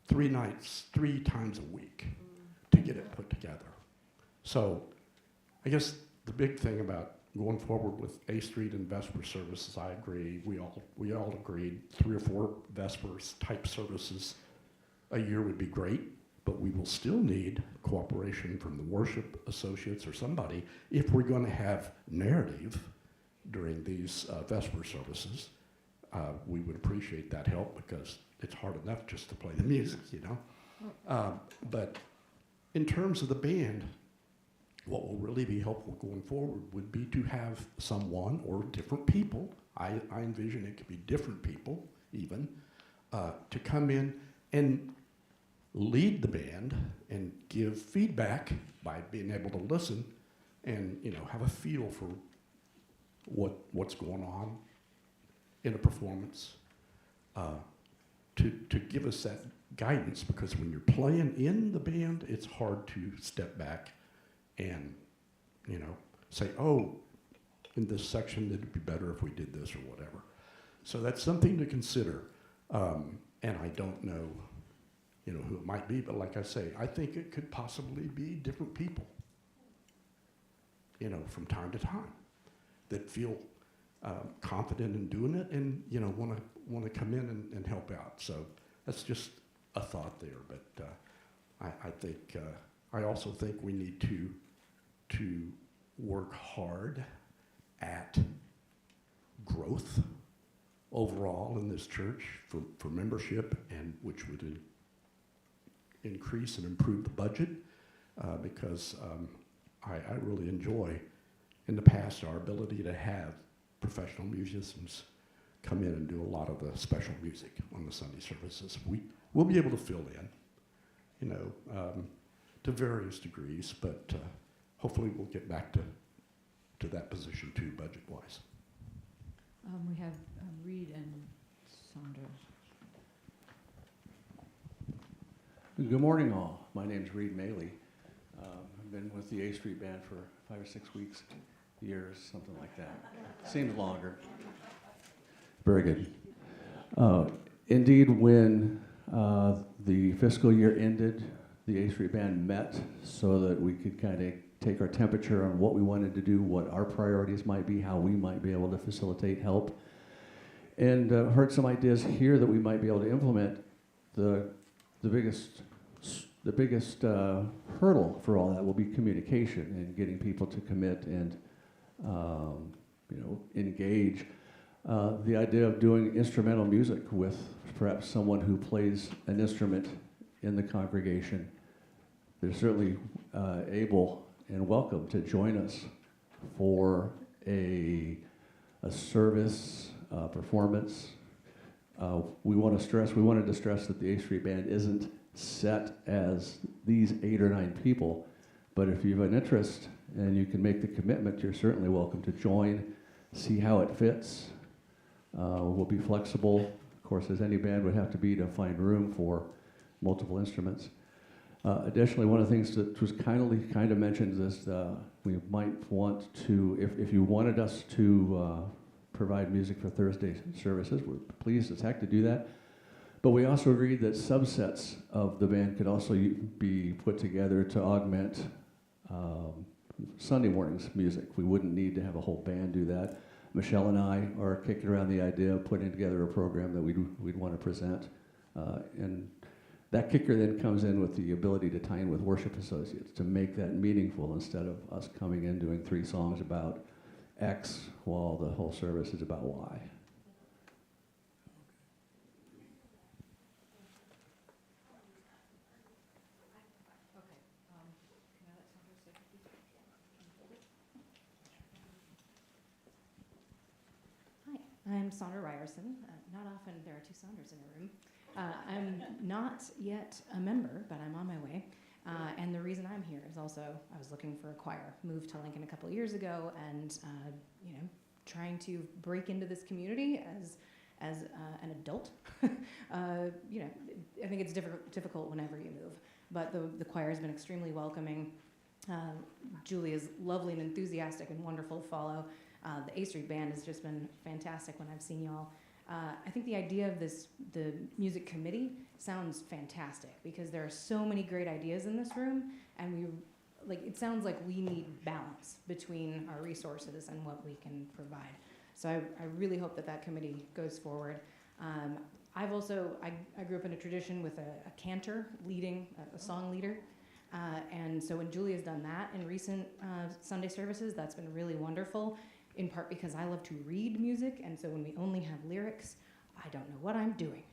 S14: 3 nights, 3 times a week to get it put together. So I guess the big thing about going forward with A Street and Vesper services, I agree. We all agreed 3 or 4 Vespers type services a year would be great, but we will still need cooperation from the worship associates or somebody if we're going to have narrative during these Vesper services. We would appreciate that help, because it's hard enough just to play the music, you know. But in terms of the band, what will really be helpful going forward would be to have someone or different people, I envision it could be different people even, to come in and lead the band and give feedback by being able to listen and, you know, have a feel for what's going on in a performance, to give us that guidance, because when you're playing in the band, it's hard to step back and, you know, say, oh, in this section it'd be better if we did this or whatever. So that's something to consider. And I don't know, you know, who it might be, but like I say, I think it could possibly be different people, you know, from time to time that feel confident in doing it and, you know, want to come in and help out. So that's just a thought there. But I think I also think we need to work hard at growth overall in this church for membership, and which would increase and improve the budget, because I really enjoy in the past our ability to have professional musicians come in and do a lot of the special music on the Sunday services. We'll be able to fill in, you know, to various degrees, but hopefully we'll get back to that position too, budget-wise.
S11: We have Reed and Sandra.
S15: Good morning, all. My name's Reed Maley. I've been with the A Street Band for 5 or 6 weeks, years, something like that. Seems longer. Very good. Indeed, when the fiscal year ended, the A Street Band met so that we could kind of take our temperature on what we wanted to do, what our priorities might be, how we might be able to facilitate help, and heard some ideas here that we might be able to implement. The biggest hurdle for all that will be communication and getting people to commit and engage. The idea of doing instrumental music with perhaps someone who plays an instrument in the congregation, they're certainly able and welcome to join us for a service, performance. We wanted to stress that the A Street Band isn't set as these 8 or 9 people, but if you have an interest and you can make the commitment, you're certainly welcome to join, see how it fits. We'll be flexible, of course, as any band would have to be to find room for multiple instruments. Additionally, one of the things that was kind of mentioned is we might want to, if you wanted us to provide music for Thursday services, we're pleased as heck to do that. But we also agreed that subsets of the band could also be put together to augment Sunday morning's music. We wouldn't need to have a whole band do that. Michelle and I are kicking around the idea of putting together a program that we'd want to present. And that kicker then comes in with the ability to tie in with worship associates to make that meaningful instead of us coming in doing 3 songs about X while the whole service is about Y.
S16: I'm Sandra Ryerson. Not often there are 2 Sandras in a room. I'm not yet a member, but I'm on my way. And the reason I'm here is also I was looking for a choir. Moved to Lincoln a couple of years ago, and trying to break into this community as an adult. I think it's difficult whenever you move, but the choir has been extremely welcoming. Julie is lovely and enthusiastic and wonderful to follow. The A Street Band has just been fantastic when I've seen y'all. I think the idea of the music committee sounds fantastic because there are so many great ideas in this room, and it sounds like we need balance between our resources and what we can provide. So I really hope that committee goes forward. I grew up in a tradition with a cantor leading, a song leader. And so when Julie has done that in recent Sunday services, that's been really wonderful, in part because I love to read music, and so when we only have lyrics, I don't know what I'm doing.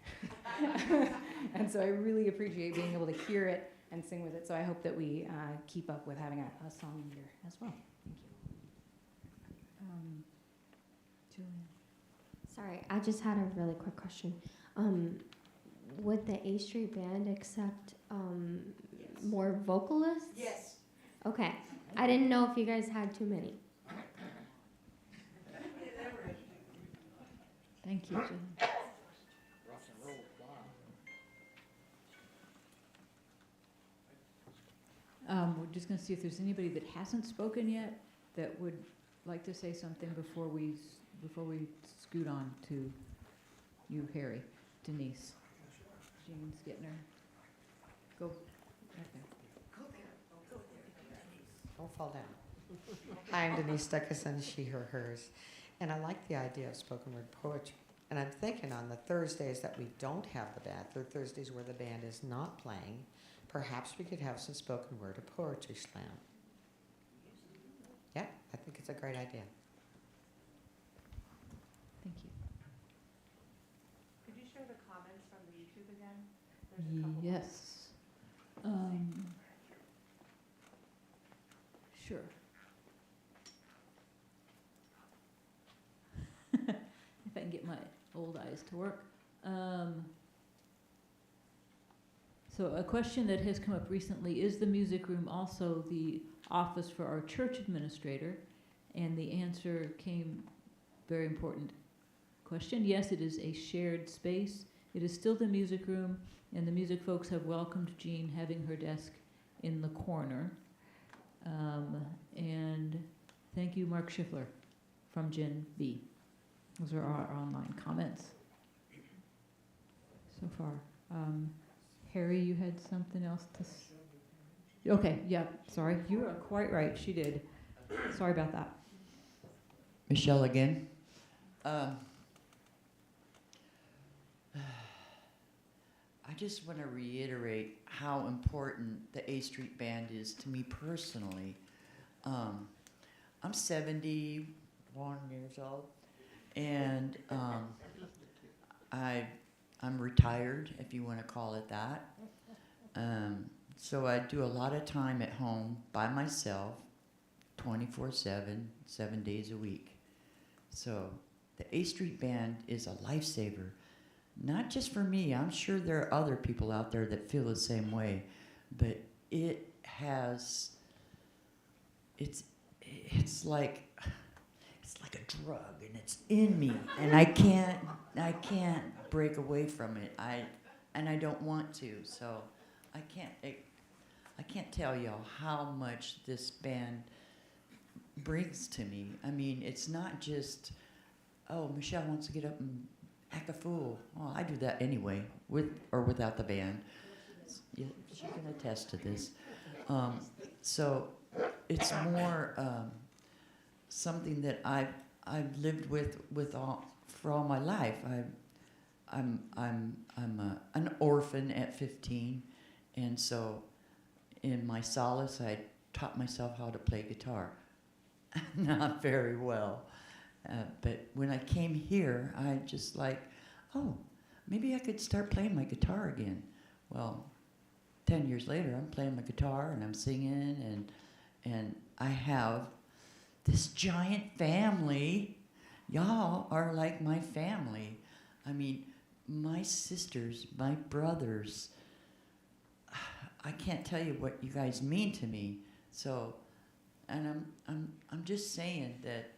S16: And so I really appreciate being able to hear it and sing with it, so I hope that we keep up with having a song leader as well. Thank you.
S11: Julian.
S17: Sorry, I just had a really quick question. Would the A Street Band accept more vocalists?
S9: Yes.
S17: Okay. I didn't know if you guys had too many.
S11: Thank you, Julian. We're just going to see if there's anybody that hasn't spoken yet that would like to say something before we scoot on to you, Harry, Denise, Jean Skittner. Go right there.
S18: Don't fall down. Hi, I'm Denise Stuckison, she, her, hers. And I like the idea of spoken word poetry. And I'm thinking on the Thursdays that we don't have the band, the Thursdays where the band is not playing, perhaps we could have some spoken word or poetry slam. Yeah, I think it's a great idea.
S11: Thank you.
S9: Could you share the comments from the YouTube again? There's a couple.
S11: Yes. Sure. If I can get my old eyes to work. So a question that has come up recently, is the music room also the office for our church administrator? And the answer came, very important question, yes, it is a shared space. It is still the music room, and the music folks have welcomed Jean having her desk in the corner. And thank you, Mark Schiffler from Gen B. Those are our online comments so far. Harry, you had something else to okay, yeah, sorry. You are quite right, she did. Sorry about that.
S7: Michelle again. I just want to reiterate how important the A Street Band is to me personally. I'm 71 years old, and I'm retired, if you want to call it that. So I do a lot of time at home by myself, 24/7, 7 days a week. So the A Street Band is a lifesaver, not just for me. I'm sure there are other people out there that feel the same way, but it's like a drug, and it's in me, and I can't break away from it. I don't want to. So I can't tell y'all how much this band brings to me. I mean, it's not just, oh, Michelle wants to get up and act a fool. Well, I do that anyway, with or without the band. Yeah, she can attest to this. So it's more something that I've lived with for all my life. I'm an orphan at 15, and so in my solace, I taught myself how to play guitar. Not very well. But when I came here, I just like, oh, maybe I could start playing my guitar again. Well, 10 years later, I'm playing my guitar and I'm singing, and I have this giant family. Y'all are like my family. I mean, my sisters, my brothers, I can't tell you what you guys mean to me. So, and I'm just saying that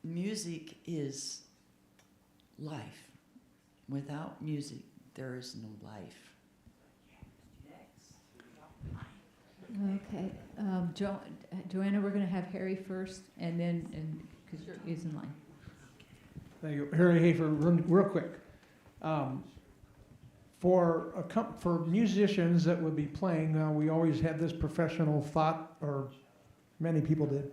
S7: music is life. Without music, there is no life.
S11: Okay, Joanna, we're going to have Harry first, and then, because he's in line.
S19: Thank you. Harry Hafer, real quick. For musicians that would be playing, we always had this professional thought, or many people did.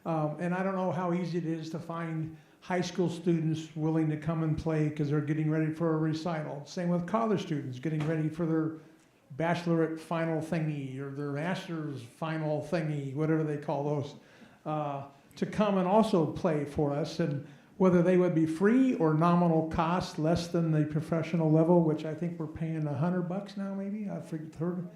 S19: And I don't know how easy it is to find high school students willing to come and play because they're getting ready for a recital. Same with college students getting ready for their bachelorette final thingy or their master's final thingy, whatever they call those, to come and also play for us. And whether they would be free or nominal cost, less than the professional level, which I think we're paying $100 now, maybe. I heard.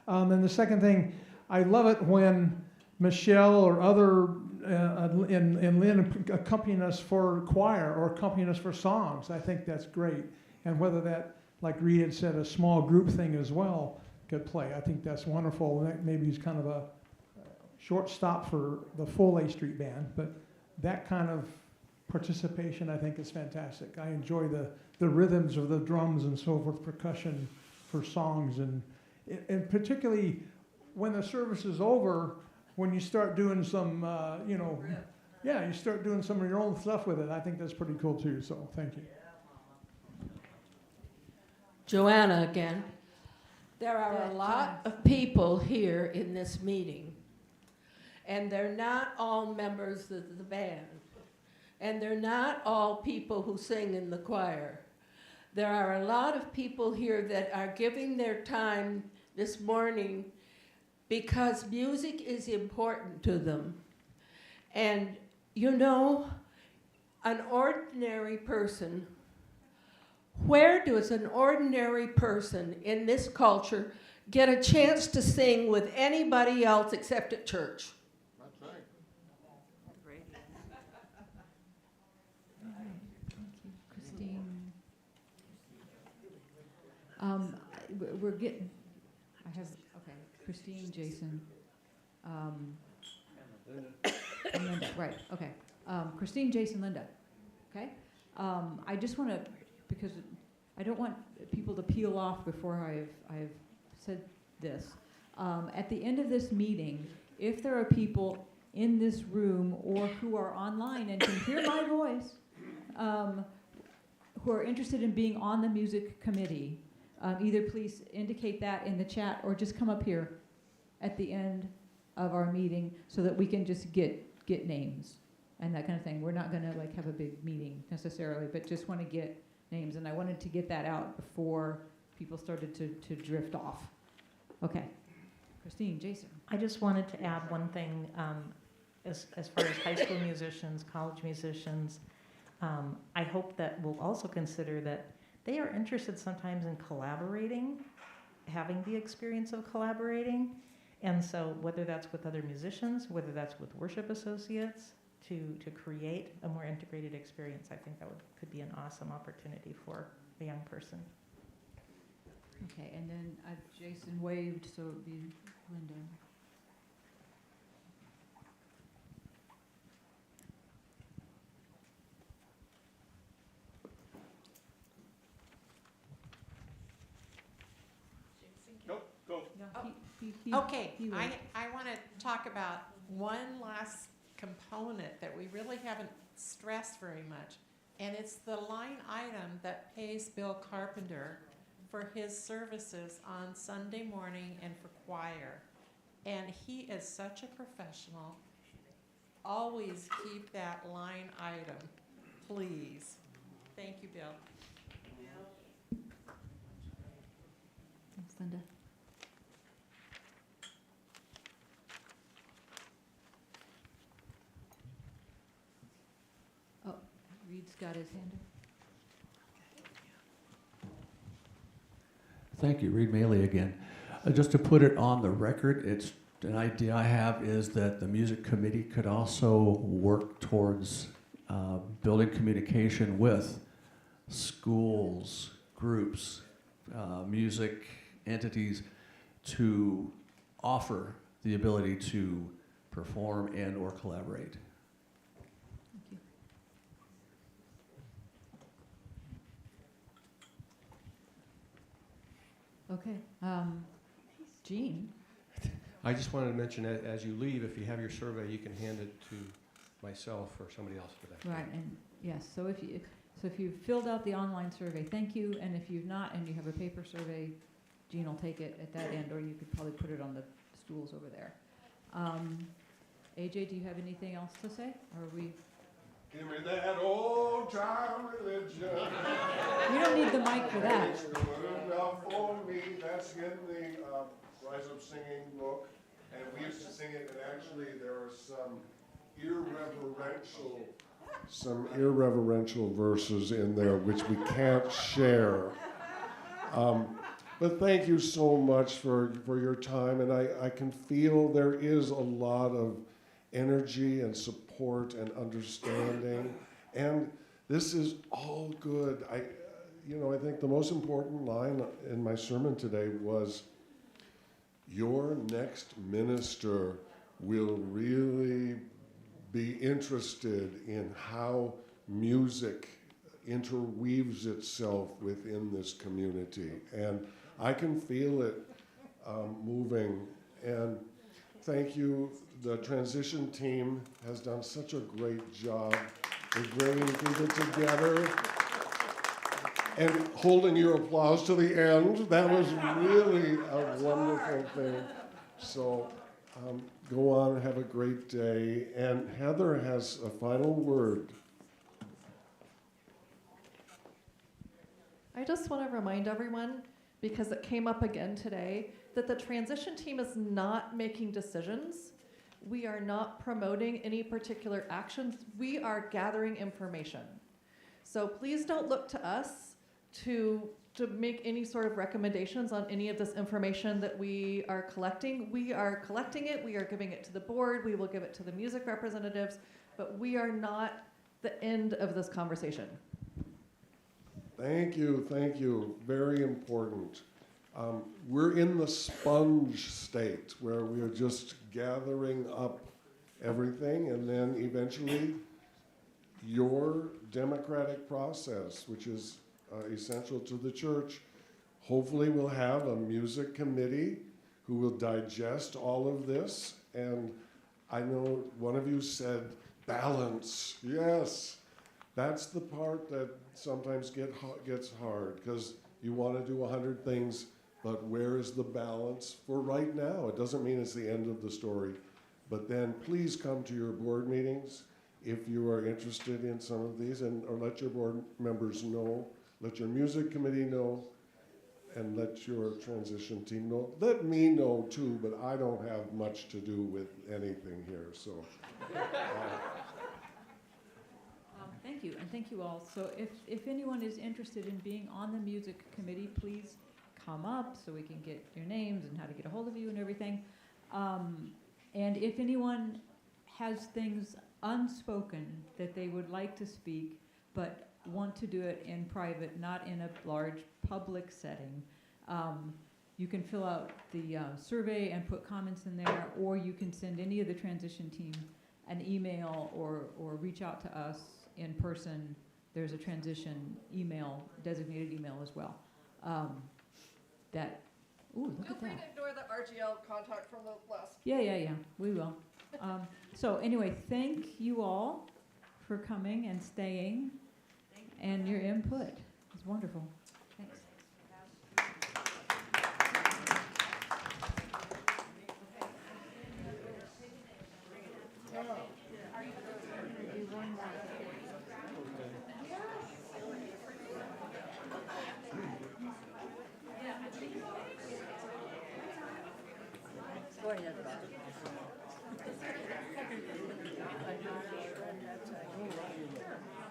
S19: And the second thing, I love it when Michelle or other and Lynn accompanying us for choir or accompanying us for songs. I think that's great. And whether that, like Reed had said, a small group thing as well could play. I think that's wonderful. And that maybe is kind of a short stop for the full A Street Band, but that kind of participation I think is fantastic. I enjoy the rhythms of the drums and so forth, percussion for songs, and particularly when the service is over, when you start doing some, you start doing some of your own stuff with it. I think that's pretty cool too, so thank you.
S4: Joanna again. There are a lot of people here in this meeting, and they're not all members of the band, and they're not all people who sing in the choir. There are a lot of people here that are giving their time this morning because music is important to them. And you know, an ordinary person, where does an ordinary person in this culture get a chance to sing with anybody else except at church?
S10: That's right.
S11: Christine. We're getting Christine, Jason, and Linda, right, okay. Christine, Jason, Linda, okay? I just want to, because I don't want people to peel off before I've said this. At the end of this meeting, if there are people in this room or who are online and can hear my voice, who are interested in being on the music committee, either please indicate that in the chat or just come up here at the end of our meeting so that we can just get names and that kind of thing. We're not going to like have a big meeting necessarily, but just want to get names. And I wanted to get that out before people started to drift off. Okay. Christine, Jason.
S6: I just wanted to add one thing as far as high school musicians, college musicians. I hope that we'll also consider that they are interested sometimes in collaborating, having the experience of collaborating. And so whether that's with other musicians, whether that's with worship associates, to create a more integrated experience, I think that could be an awesome opportunity for a young person.
S11: Okay, and then Jason waved, so it would be Linda.
S1: Nope, go.
S11: No,
S18: Okay,
S11: he will.
S18: I want to talk about one last component that we really haven't stressed very much, and it's the line item that pays Bill Carpenter for his services on Sunday morning and for choir. And he is such a professional. Always keep that line item, please. Thank you, Bill.
S11: Thanks, Linda. Oh, Reed's got his hand up.
S15: Thank you, Reed Maley again. Just to put it on the record, it's an idea I have is that the music committee could also work towards building communication with schools, groups, music entities to offer the ability to perform and or collaborate.
S11: Okay, Gene.
S8: I just wanted to mention that as you leave, if you have your survey, you can hand it to myself or somebody else for that.
S11: Right, and yes, so if you've filled out the online survey, thank you, and if you've not and you have a paper survey, Gene will take it at that end, or you could probably put it on the stools over there. AJ, do you have anything else to say, or are we?
S20: Give me that old time religion.
S11: You don't need the mic for that.
S20: It's good enough for me. That's in the Rise Up Singing book. And we used to sing it, and actually there are some irreverential verses in there which we can't share. But thank you so much for your time, and I can feel there is a lot of energy and support and understanding, and this is all good. I think the most important line in my sermon today was, your next minister will really be interested in how music interweaves itself within this community, and I can feel it moving. And thank you. The transition team has done such a great job with bringing people together and holding your applause to the end. That was really a wonderful thing. So go on and have a great day. And Heather has a final word.
S21: I just want to remind everyone, because it came up again today, that the transition team is not making decisions. We are not promoting any particular actions. We are gathering information. So please don't look to us to make any sort of recommendations on any of this information that we are collecting. We are collecting it, we are giving it to the board, we will give it to the music representatives, but we are not the end of this conversation.
S20: Thank you, thank you. Very important. We're in the sponge state where we are just gathering up everything, and then eventually your democratic process, which is essential to the church, hopefully will have a music committee who will digest all of this. And I know one of you said balance. Yes, that's the part that sometimes gets hard, because you want to do 100 things, but where is the balance for right now? It doesn't mean it's the end of the story. But then please come to your board meetings if you are interested in some of these, or let your board members know, let your music committee know, and let your transition team know. Let me know too, but I don't have much to do with anything here, so.
S11: Thank you, and thank you all. So if anyone is interested in being on the music committee, please come up so we can get your names and how to get a hold of you and everything. And if anyone has things unspoken that they would like to speak, but want to do it in private, not in a large public setting, you can fill out the survey and put comments in there, or you can send any of the transition team an email or reach out to us in person. There's a transition email, designated email as well. Ooh, look
S21: Feel
S11: at
S21: free
S11: that.
S21: to ignore the RGL contact from the last.
S11: Yeah, we will. So anyway, thank you all for coming and staying and your input. It's wonderful. Thanks.
S7: Go ahead, Bob.
S11: Sure.